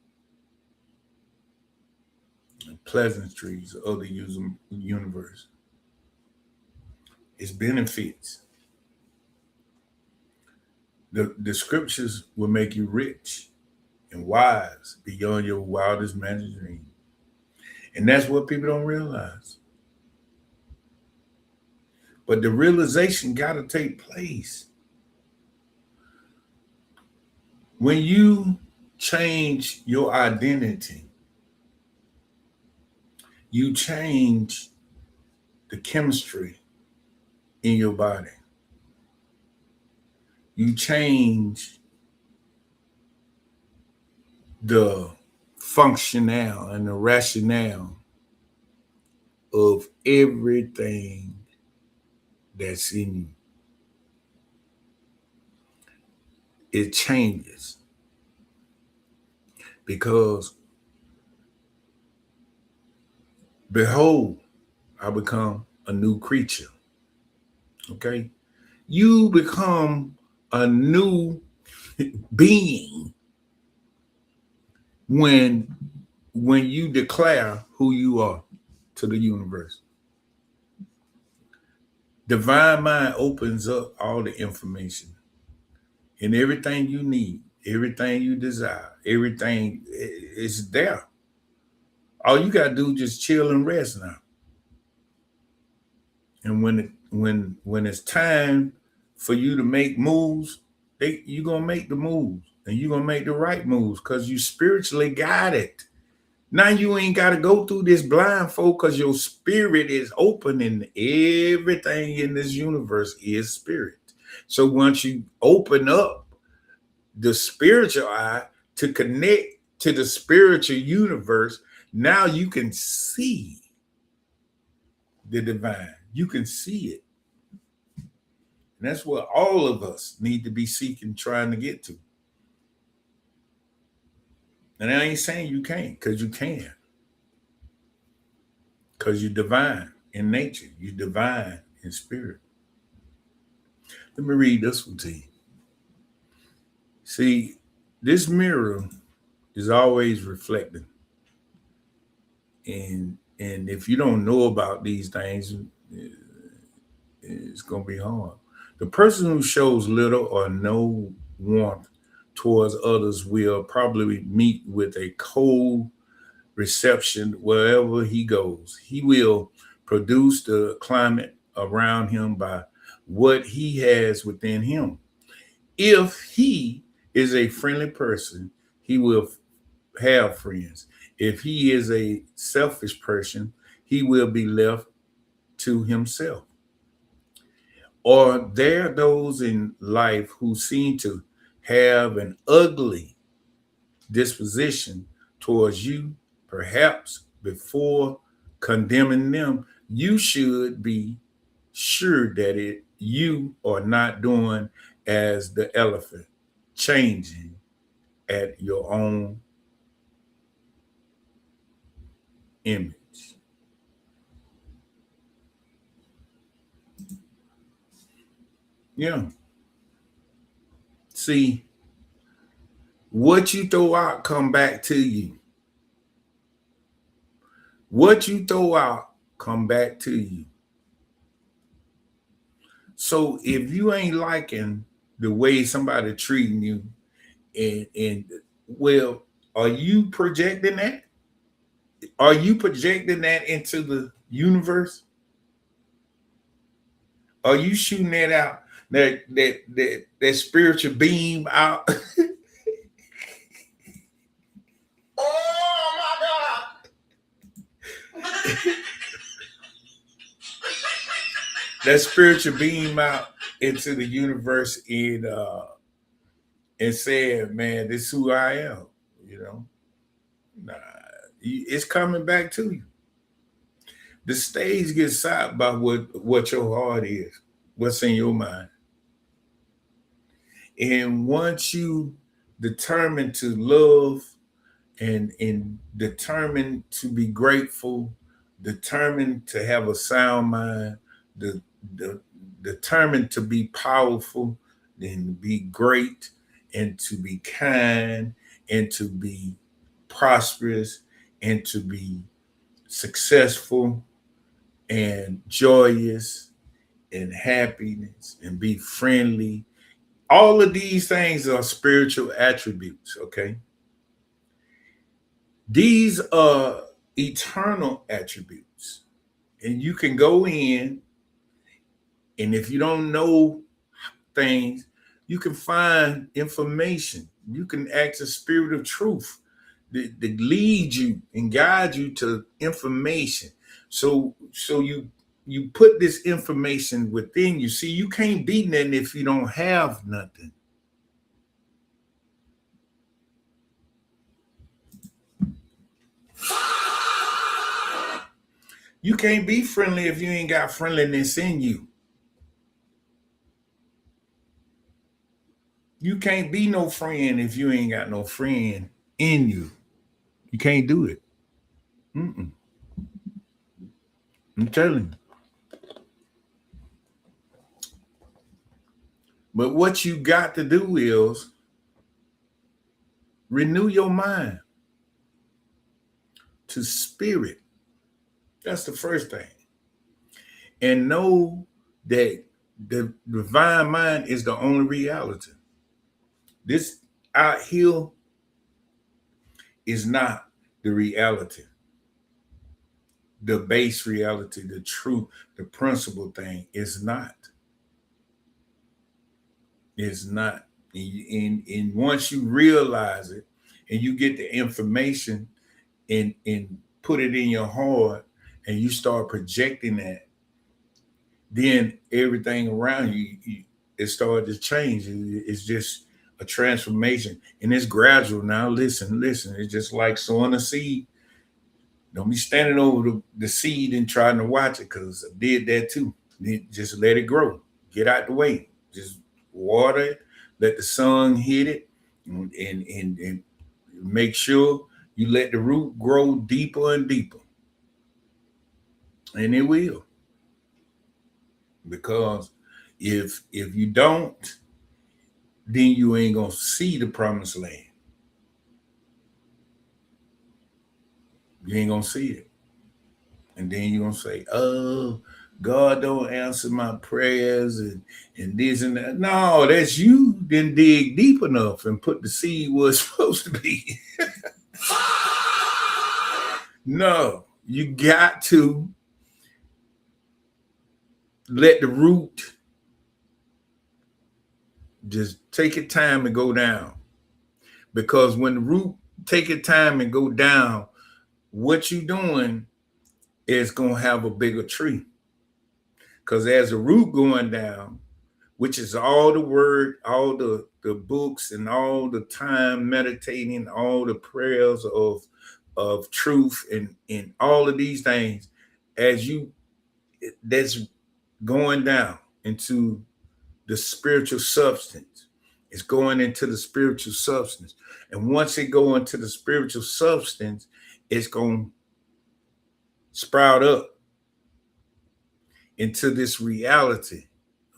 the pleasantries of the universe, its benefits. The scriptures will make you rich and wise beyond your wildest imagined dream. And that's what people don't realize. But the realization got to take place. When you change your identity, you change the chemistry in your body. You change the functionale and the rationale of everything that's in you. It changes because, behold, I become a new creature. Okay? You become a new being when you declare who you are to the universe. Divine mind opens up all the information and everything you need, everything you desire, everything is there. All you gotta do is just chill and rest now. And when it's time for you to make moves, you're gonna make the moves and you're gonna make the right moves because you spiritually got it. Now you ain't got to go through this blindfold because your spirit is open and everything in this universe is spirit. So once you open up the spiritual eye to connect to the spiritual universe, now you can see the divine. You can see it. And that's what all of us need to be seeking, trying to get to. And I ain't saying you can't, because you can. Because you're divine in nature. You're divine in spirit. Let me read this one to you. See, this mirror is always reflecting. And if you don't know about these things, it's gonna be hard. The person who shows little or no warmth towards others will probably meet with a cold reception wherever he goes. He will produce the climate around him by what he has within him. If he is a friendly person, he will have friends. If he is a selfish person, he will be left to himself. Or there are those in life who seem to have an ugly disposition towards you. Perhaps before condemning them, you should be sure that you are not doing as the elephant, changing at your own image. Yeah. See, what you throw out come back to you. What you throw out come back to you. So if you ain't liking the way somebody treating you, and well, are you projecting that? Are you projecting that into the universe? Are you shooting that out, that spiritual beam out? Oh my God. That spiritual beam out into the universe and saying, man, this is who I am, you know. Nah, it's coming back to you. The stage gets set by what your heart is, what's in your mind. And once you determine to love and determined to be grateful, determined to have a sound mind, the, the determined to be powerful, and be great, and to be kind, and to be prosperous, and to be successful, and joyous, and happiness, and be friendly. All of these things are spiritual attributes, okay? These are eternal attributes. And you can go in, and if you don't know things, you can find information. You can ask the spirit of truth that lead you and guide you to information. So you put this information within you. See, you can't be nothing if you don't have nothing. You can't be friendly if you ain't got friendliness in you. You can't be no friend if you ain't got no friend in you. You can't do it. Mm-mm. I'm telling you. But what you got to do is renew your mind to spirit. That's the first thing. And know that the divine mind is the only reality. This out here is not the reality, the base reality, the truth, the principle thing is not. It's not. And once you realize it and you get the information and put it in your heart and you start projecting that, then everything around you it started to change. It's just a transformation, and it's gradual. Now, listen. It's just like sowing a seed. Don't be standing over the seed and trying to watch it, because I did that too. Just let it grow. Get out the way. Just water it. Let the sun hit it, and make sure you let the root grow deeper and deeper, and it will. Because if you don't, then you ain't gonna see the promised land. You ain't gonna see it. And then you're gonna say, oh, God don't answer my prayers and this and that. No, that's you didn't dig deep enough and put the seed where it's supposed to be. No, you got to let the root just take its time and go down. Because when the root take its time and go down, what you doing is gonna have a bigger tree. Because as the root going down, which is all the word, all the books, and all the time meditating, all the prayers of truth, and all of these things, as you that's going down into the spiritual substance. It's going into the spiritual substance. And once it go into the spiritual substance, it's going to sprout up into this reality.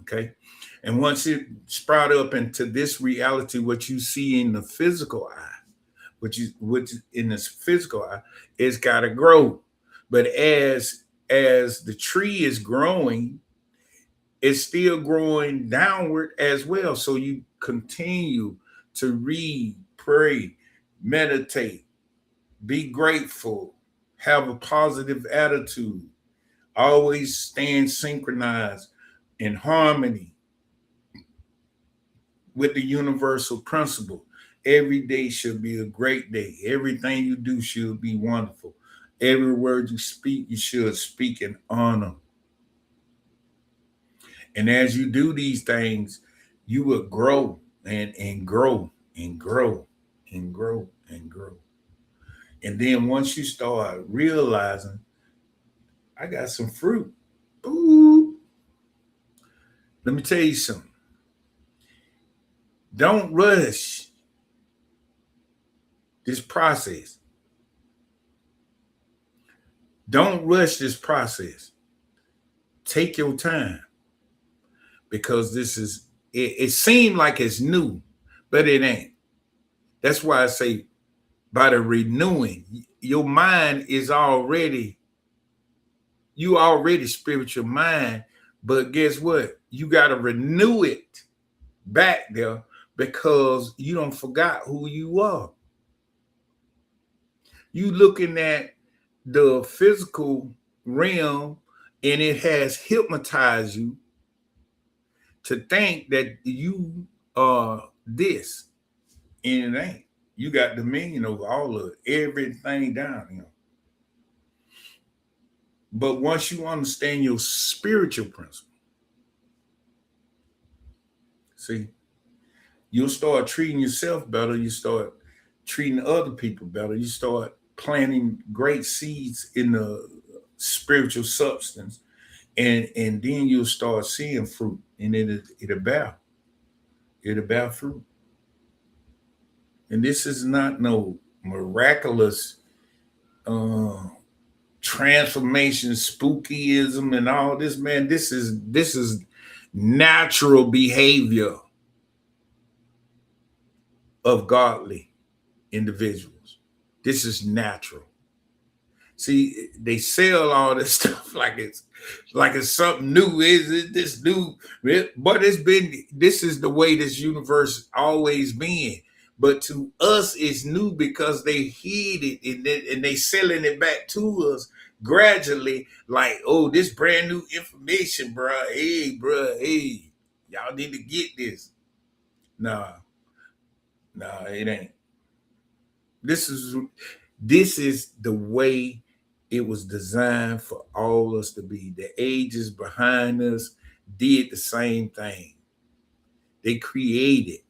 Okay. And once it sprout up into this reality, what you see in the physical eye, which in this physical eye, it's got to grow. But as the tree is growing, it's still growing downward as well. So you continue to read, pray, meditate, be grateful, have a positive attitude, always stand synchronized in harmony with the universal principle. Every day should be a great day. Everything you do should be wonderful. Every word you speak, you should speak in honor. And as you do these things, you will grow and grow and grow and grow and grow. And then once you start realizing, I got some fruit. Ooh, let me tell you something. Don't rush this process. Don't rush this process. Take your time, because this is it seemed like it's new, but it ain't. That's why I say, by the renewing, your mind is already, you already spiritual mind, but guess what? You got to renew it back there because you don't forgot who you are. You looking at the physical realm and it has hypnotized you to think that you are this, and it ain't. You got dominion over all of it, everything down here. But once you understand your spiritual principle, see, you'll start treating yourself better. You start treating other people better. You start planting great seeds in the spiritual substance, and then you'll start seeing fruit, and it'll bear fruit. And this is not no miraculous uh, transformation, spookyism, and all this, man. This is natural behavior of godly individuals. This is natural. See, they sell all this stuff like it's something new. Is it this new? But this is the way this universe always been. But to us, it's new because they hid it and they selling it back to us gradually. Like, oh, this brand new information, bruh. Hey, bruh. Hey, y'all need to get this. Nah, nah, it ain't. This is this is the way it was designed for all us to be. The ages behind us did the same thing. They created,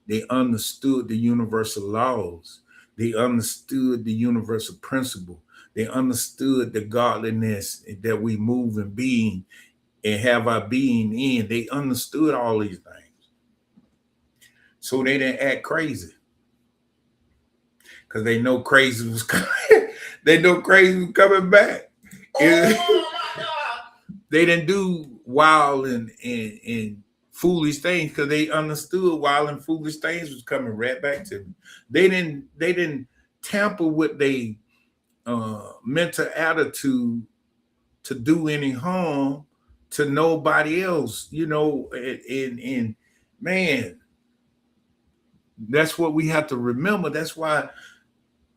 they understood the universal laws, they understood the universal principle, they understood the godliness that we move in being and have our being in. They understood all these things. So they didn't act crazy because they know crazy was coming. They know crazy was coming back. They didn't do wild and foolish things because they understood wild and foolish things was coming right back to them. They didn't tamper with their mental attitude to do any harm to nobody else. And man, that's what we have to remember. That's why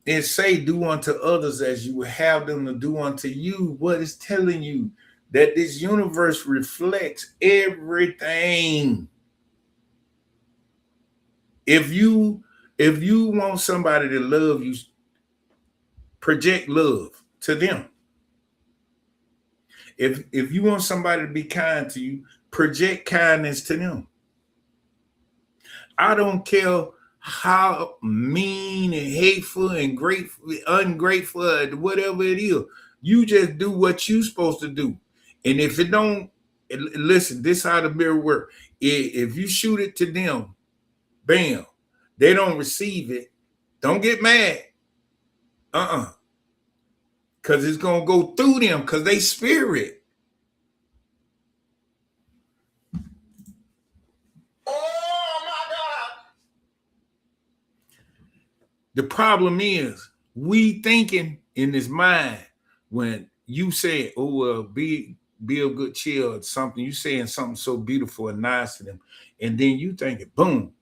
it say, do unto others as you would have them to do unto you. What is telling you that this universe reflects everything. If you want somebody to love you, project love to them. If you want somebody to be kind to you, project kindness to them. I don't care how mean and hateful and ungrateful, whatever it is. You just do what you supposed to do. And if it don't, listen, this how the mirror work. If you shoot it to them, bam, they don't receive it, don't get mad. Because it's going to go through them because they spirit. The problem is we thinking in this mind when you say, oh, well, be a good chill or something, you saying something so beautiful and nice to them, and then you thinking, boom,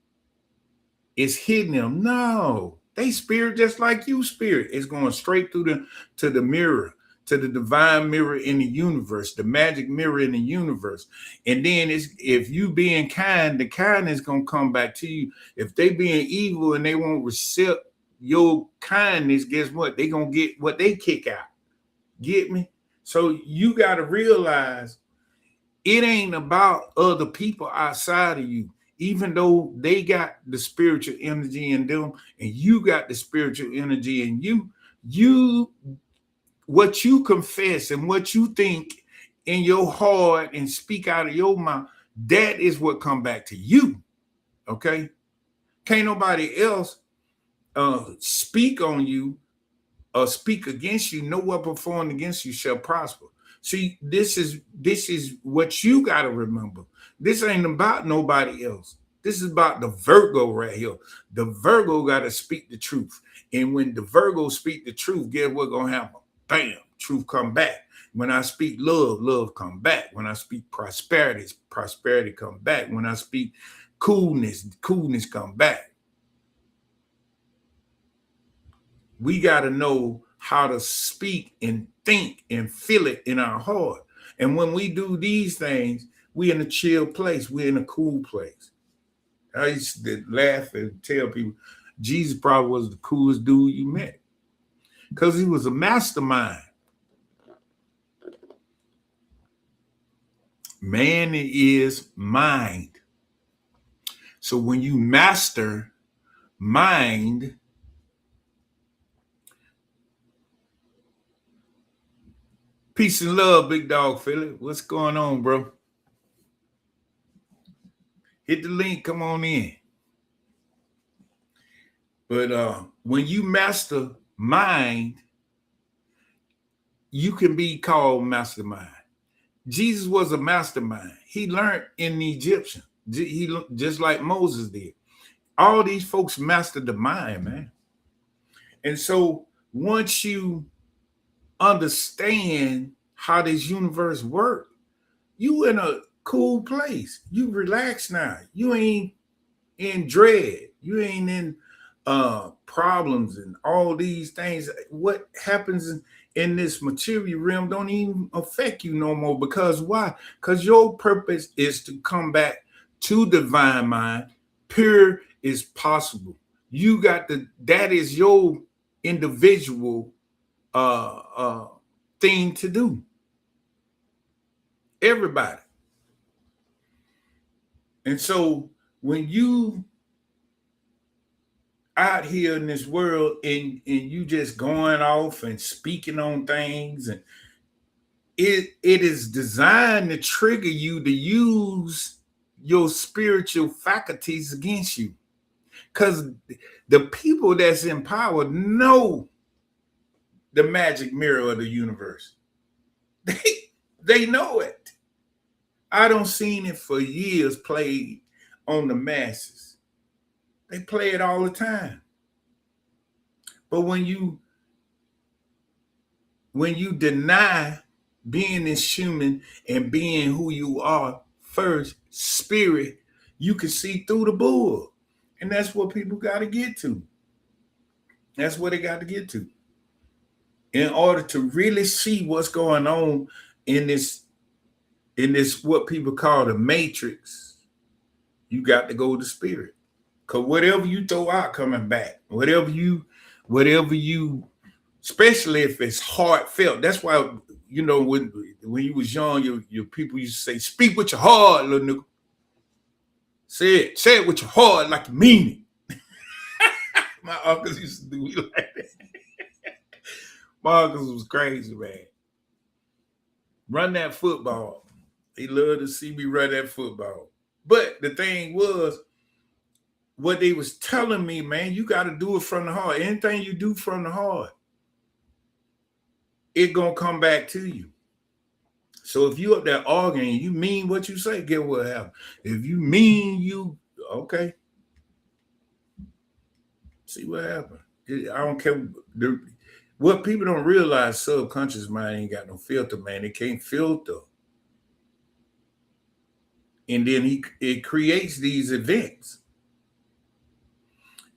it's hitting them. No, they spirit just like you spirit. It's going straight through to the mirror, to the divine mirror in the universe, the magic mirror in the universe. And then if you being kind, the kindness gonna come back to you. If they being evil and they won't receive your kindness, guess what? They gonna get what they kick out. Get me? So you gotta realize it ain't about other people outside of you. Even though they got the spiritual energy in them and you got the spiritual energy in you what you confess and what you think in your heart and speak out of your mouth, that is what come back to you. Okay? Can't nobody else speak on you or speak against you. No weapon formed against you shall prosper. See, this is what you got to remember. This ain't about nobody else. This is about the Virgo right here. The Virgo got to speak the truth. And when the Virgo speak the truth, guess what's going to happen? Bam, truth come back. When I speak love, love come back. When I speak prosperity, prosperity come back. When I speak coolness, coolness come back. We got to know how to speak and think and feel it in our heart. And when we do these things, we in a chill place. We're in a cool place. I used to laugh and tell people, Jesus probably was the coolest dude you met because he was a mastermind. Man is mind. So when you master mind, peace and love, big dog Philip. What's going on, bro? Hit the link, come on in. But when you master mind, you can be called mastermind. Jesus was a mastermind. He learned in the Egyptian. He just like Moses did. All these folks mastered the mind, man. And so once you understand how this universe works, you in a cool place. You relax now. You ain't in dread. You ain't in problems and all these things. What happens in this material realm don't even affect you no more. Because why? Because your purpose is to come back to divine mind. Pure is possible. You got that is your individual thing to do. Everybody. And so when you out here in this world and you just going off and speaking on things, and it is designed to trigger you to use your spiritual faculties against you, because the people that's in power know the magic mirror of the universe. They know it. I don't seen it for years played on the masses. They play it all the time. But when you deny being this human and being who you are first, spirit, you can see through the bull. And that's what people got to get to. That's what they got to get to. In order to really see what's going on in this what people call the matrix, you got to go to spirit. Because whatever you throw out coming back, whatever you, especially if it's heartfelt. That's why, when you was young, your people used to say, speak with your heart, little nigga. Say it with your heart like you mean it. My uncles used to do me like that. My uncles was crazy, man. Run that football. They loved to see me run that football. But the thing was, what they was telling me, man, you got to do it from the heart. Anything you do from the heart, it gonna come back to you. So if you up there arguing, you mean what you say, get what happens. If you mean you, okay, see what happens. I don't care. What people don't realize, subconscious mind ain't got no filter, man. It can't filter. And then it creates these events.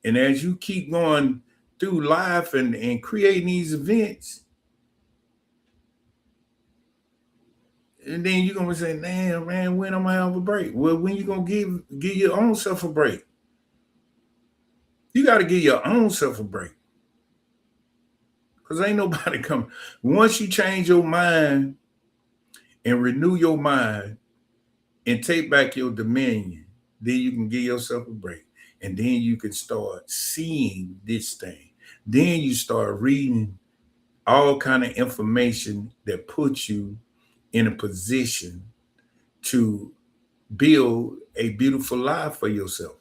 And as you keep going through life and creating these events, and then you're gonna say, damn, man, when am I have a break? Well, when you gonna give your own self a break? You got to give your own self a break. Because ain't nobody coming. Once you change your mind and renew your mind and take back your dominion, then you can give yourself a break. And then you can start seeing this thing. Then you start reading all kind of information that puts you in a position to build a beautiful life for yourself.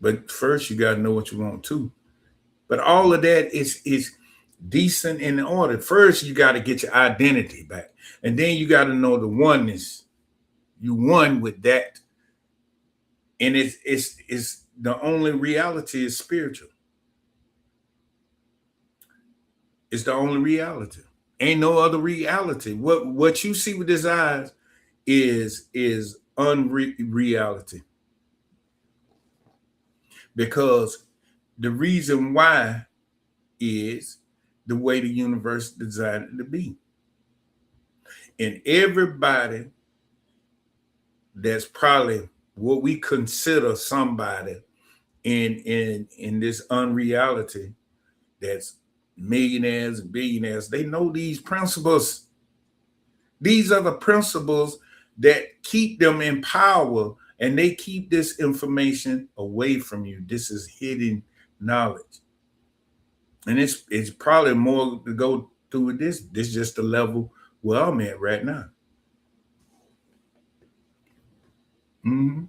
But first, you got to know what you want to. But all of that is decent in order. First, you got to get your identity back. And then you got to know the oneness. You won with that. And it's the only reality is spiritual. It's the only reality. Ain't no other reality. What you see with this eyes is unreality, because the reason why is the way the universe designed it to be. And everybody that's probably what we consider somebody in this unreality, that's millionaires and billionaires, they know these principles. These are the principles that keep them in power, and they keep this information away from you. This is hidden knowledge. And it's probably more to go through with this. This is just the level where I'm at right now. Mm-hmm.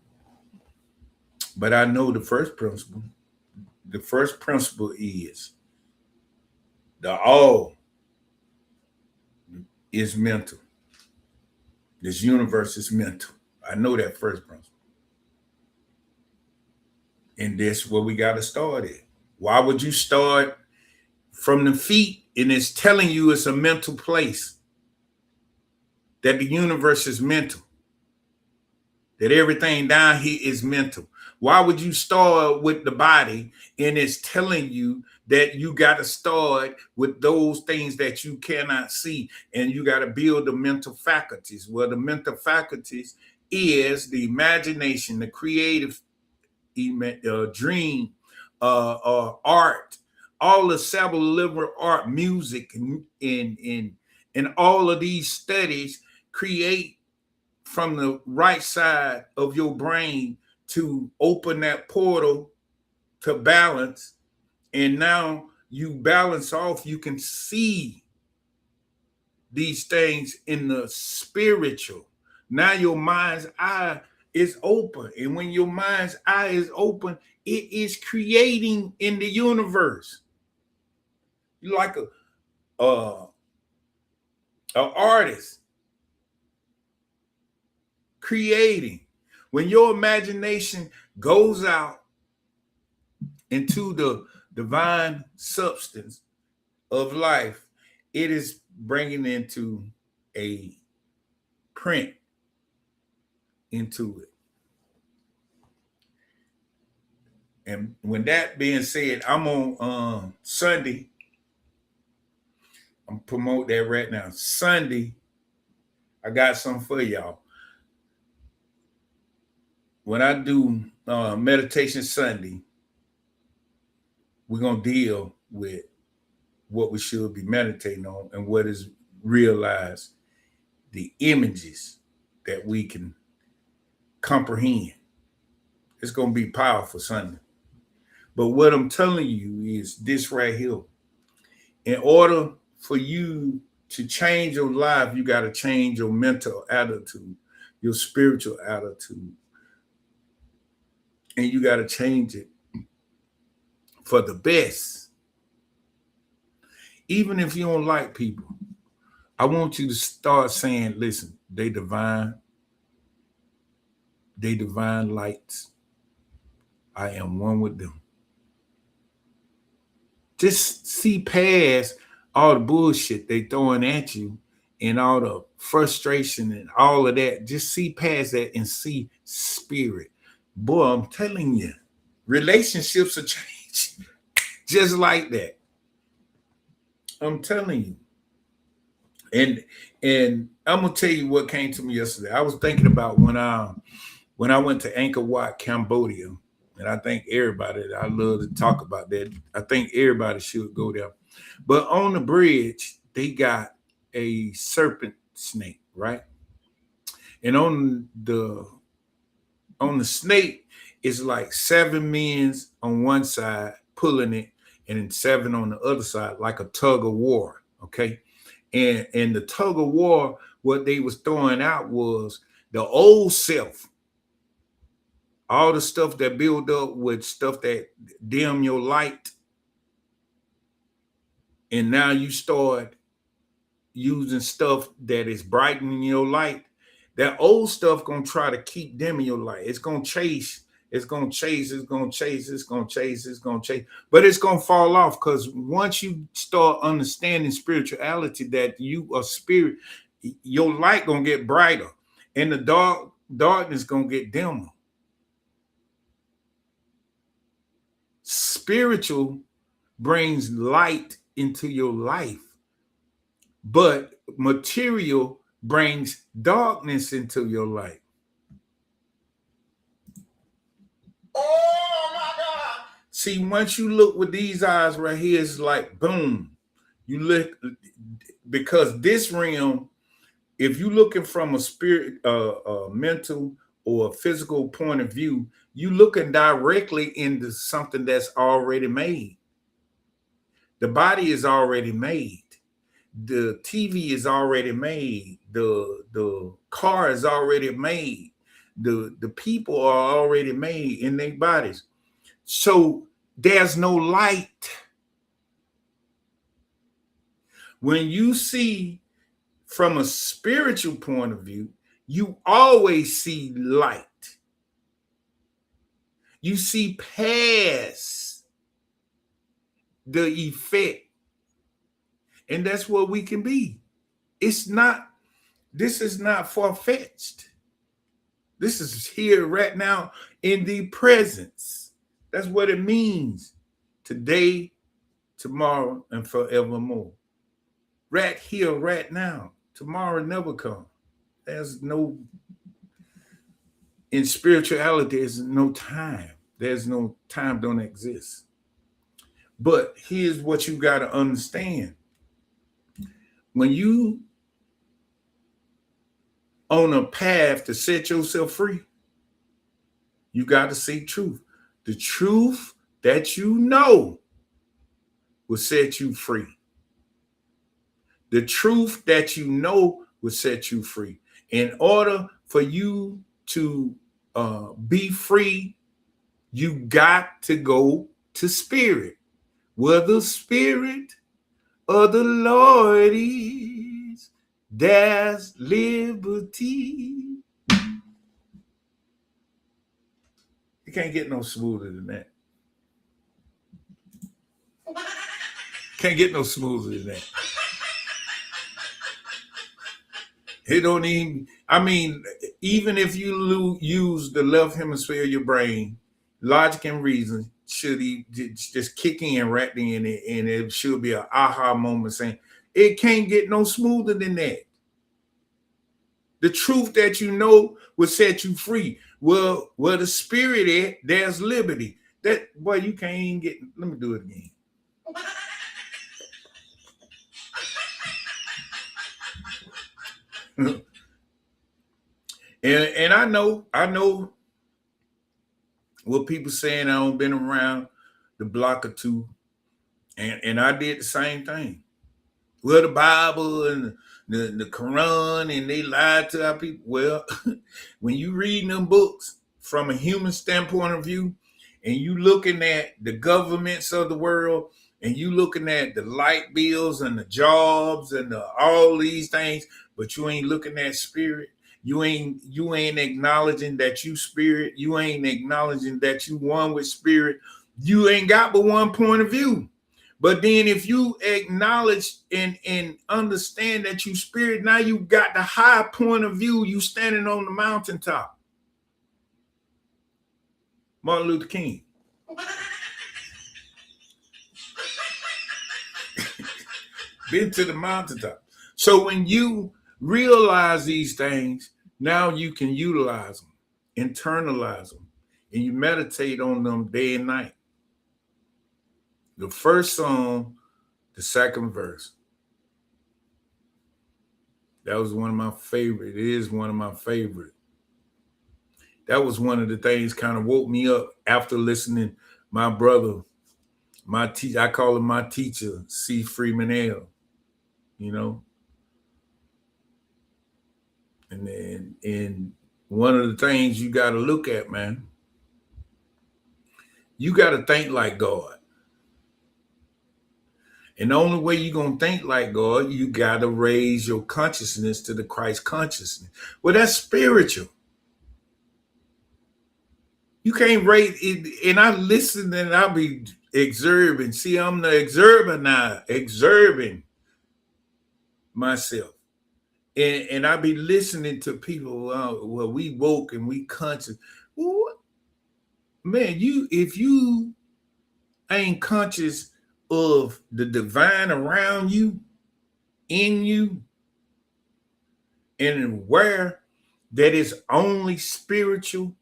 But I know the first principle. The first principle is the all is mental. This universe is mental. I know that first principle. And that's where we got to start at. Why would you start from the feet? And it's telling you it's a mental place, that the universe is mental, that everything down here is mental. Why would you start with the body and it's telling you that you got to start with those things that you cannot see, and you got to build the mental faculties? Well, the mental faculties is the imagination, the creative dream, art, all the subliminal art, music, and all of these studies create from the right side of your brain to open that portal to balance. And now you balance off, you can see these things in the spiritual. Now your mind's eye is open. And when your mind's eye is open, it is creating in the universe. You're like a artist creating. When your imagination goes out into the divine substance of life, it is bringing into a print into it. And when that being said, I'm on Sunday. I'm promote that right now. Sunday, I got something for y'all. When I do meditation Sunday, we're gonna deal with what we should be meditating on and what is realized, the images that we can comprehend. It's gonna be powerful Sunday. But what I'm telling you is this right here. In order for you to change your life, you got to change your mental attitude, your spiritual attitude. And you got to change it for the best. Even if you don't like people, I want you to start saying, listen, they divine lights. I am one with them. Just see past all the bullshit they throwing at you and all the frustration and all of that. Just see past that and see spirit. Boy, I'm telling you, relationships are changing just like that. I'm telling you. And I'm gonna tell you what came to me yesterday. I was thinking about when I went to Angkor Wat, Cambodia, and I think everybody, I love to talk about that. I think everybody should go there. But on the bridge, they got a serpent snake, right? And on the snake is like 7 men on one side pulling it, and then 7 on the other side, like a tug of war. Okay. And the tug of war, what they was throwing out was the old self, all the stuff that build up with stuff that dim your light. And now you start using stuff that is brightening your light. That old stuff gonna try to keep dimming your light. It's gonna chase It's gonna chase, it's gonna chase, it's gonna chase, it's gonna chase, but it's gonna fall off because once you start understanding spirituality, that you are spirit, your light gonna get brighter, and the darkness gonna get dimmer. Spiritual brings light into your life, but material brings darkness into your life. Oh my God. See, once you look with these eyes right here, it's like boom. You look, because this realm, if you're looking from a spirit, mental or a physical point of view, you looking directly into something that's already made. The body is already made. The TV is already made. The car is already made. The people are already made in their bodies. So there's no light. When you see from a spiritual point of view, you always see light. You see past the effect. And that's what we can be. This is not far-fetched. This is here right now in the presence. That's what it means. Today, tomorrow, and forevermore. Right here, right now. Tomorrow never comes. There's no, in spirituality, there's no time. There's no time, don't exist. But here's what you got to understand. When you on a path to set yourself free, you got to seek truth. The truth that you know will set you free. The truth that you know will set you free. In order for you to be free, you got to go to spirit. Where the spirit of the Lord is, there's liberty. You can't get no smoother than that. Can't get no smoother than that. It don't even, I mean, even if you use the left hemisphere of your brain, logic and reason should just kick in right then, and it should be an aha moment saying, it can't get no smoother than that. The truth that you know will set you free. Well, where the spirit at, there's liberty. That, boy, you can't even get, let me do it again. And I know what people saying. I don't been around the block or two, and I did the same thing. Well, the Bible and the Quran, and they lied to our people. Well, when you read them books from a human standpoint of view, and you looking at the governments of the world, and you looking at the light bills and the jobs and all these things, but you ain't looking at spirit. You ain't acknowledging that you spirit. You ain't acknowledging that you one with spirit. You ain't got but one point of view. But then if you acknowledge and understand that you spirit, now you got the high point of view. You standing on the mountaintop. Martin Luther King. Been to the mountaintop. So when you realize these things, now you can utilize them, internalize them, and you meditate on them day and night. The first song, the second verse. That was one of my favorite. It is one of my favorite. That was one of the things kind of woke me up after listening. My brother, my teacher, I call him my teacher, C. Freeman L. You know, and one of the things you got to look at, man, you got to think like God. And the only way you're going to think like God, you got to raise your consciousness to the Christ consciousness. Well, that's spiritual. You can't rate it. And I listen and I'll be observing. See, I'm the observer now, observing myself. And I be listening to people. Well, we woke and we conscious. Well, man, if you ain't conscious of the divine around you, in you, and aware that it's only spiritual,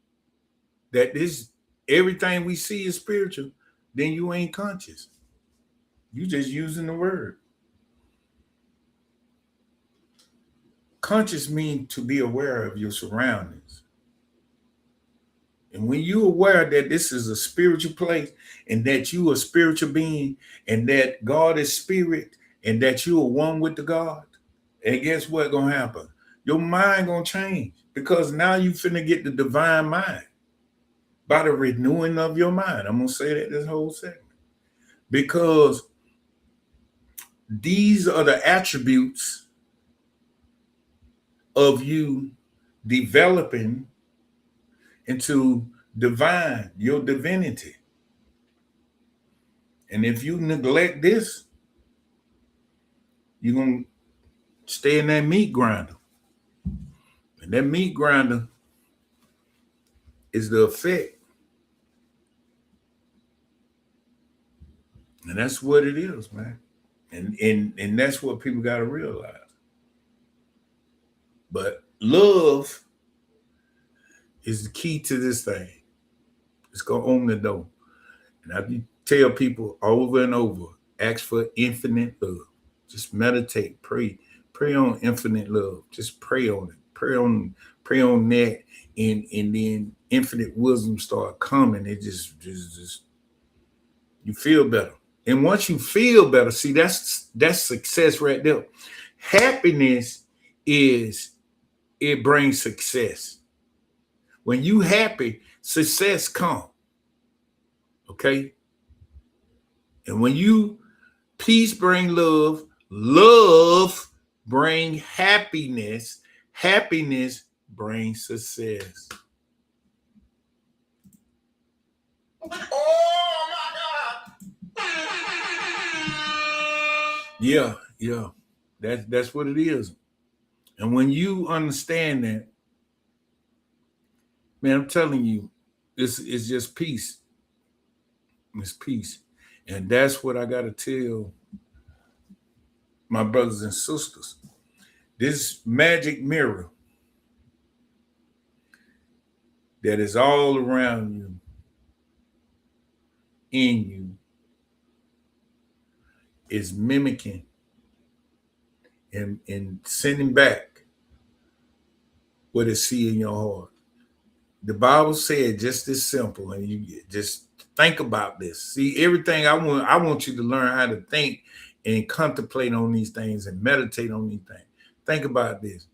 that this everything we see is spiritual, then you ain't conscious. You just using the word. Conscious means to be aware of your surroundings. And when you're aware that this is a spiritual place and that you are a spiritual being and that God is spirit and that you are one with the God, and guess what gonna happen? Your mind gonna change because now you finna get the divine mind by the renewing of your mind. I'm gonna say that this whole segment because these are the attributes of you developing into divine, your divinity. And if you neglect this, you're going to stay in that meat grinder. And that meat grinder is the effect. And that's what it is, man. And that's what people got to realize. But love is the key to this thing. It's going to open the door. And I tell people over and over, ask for infinite love. Just meditate, pray on infinite love. Just pray on it. Pray on that, and then infinite wisdom start coming. It just you feel better. And once you feel better, see that's success right there. Happiness it brings success. When you happy, success come. Okay? And when you peace bring love, love bring happiness, happiness brings success. Oh my God. Yeah. That's what it is. And when you understand that, man, I'm telling you, it's just peace. It's peace. And that's what I gotta tell my brothers and sisters. This magic mirror that is all around you, in you, is mimicking and sending back what it see in your heart. The Bible said just this simple, and you just think about this. See, everything I want you to learn how to think and contemplate on these things and meditate on these things. Think about this.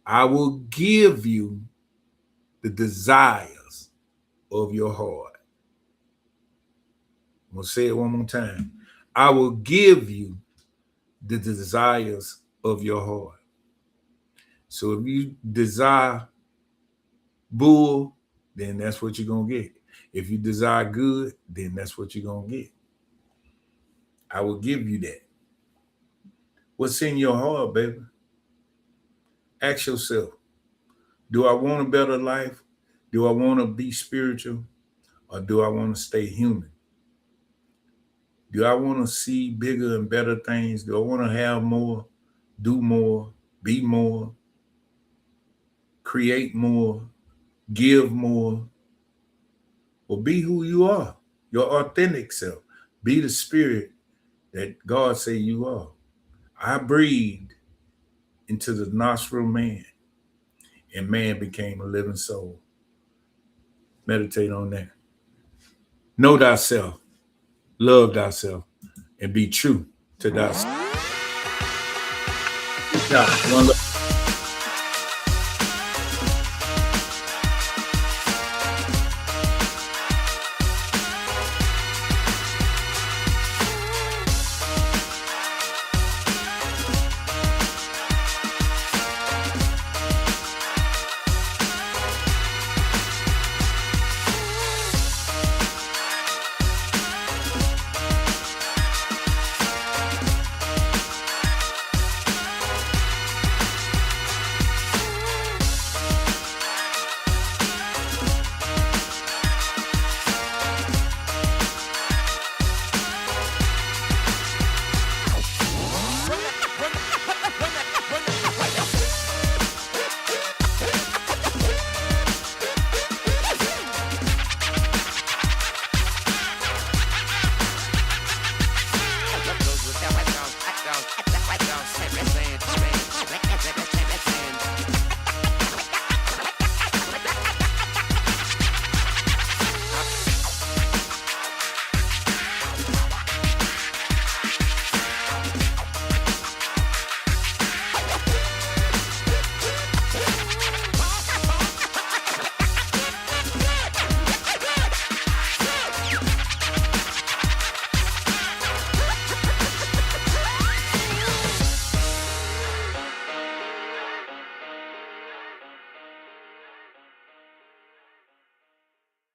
I will give you the desires of your heart. I'm going to say it one more time. I will give you the desires of your heart. So if you desire bull, then that's what you're going to get. If you desire good, then that's what you're going to get. I will give you that. What's in your heart, baby? Ask yourself, do I want a better life? Do I want to be spiritual? Or do I want to stay human? Do I want to see bigger and better things? Do I want to have more, do more, be more, create more, give more? Or be who you are, your authentic self. Be the spirit that God say you are. I breathed into the nostril man, and man became a living soul. Meditate on that. Know thyself, love thyself, and be true to thyself. Now, one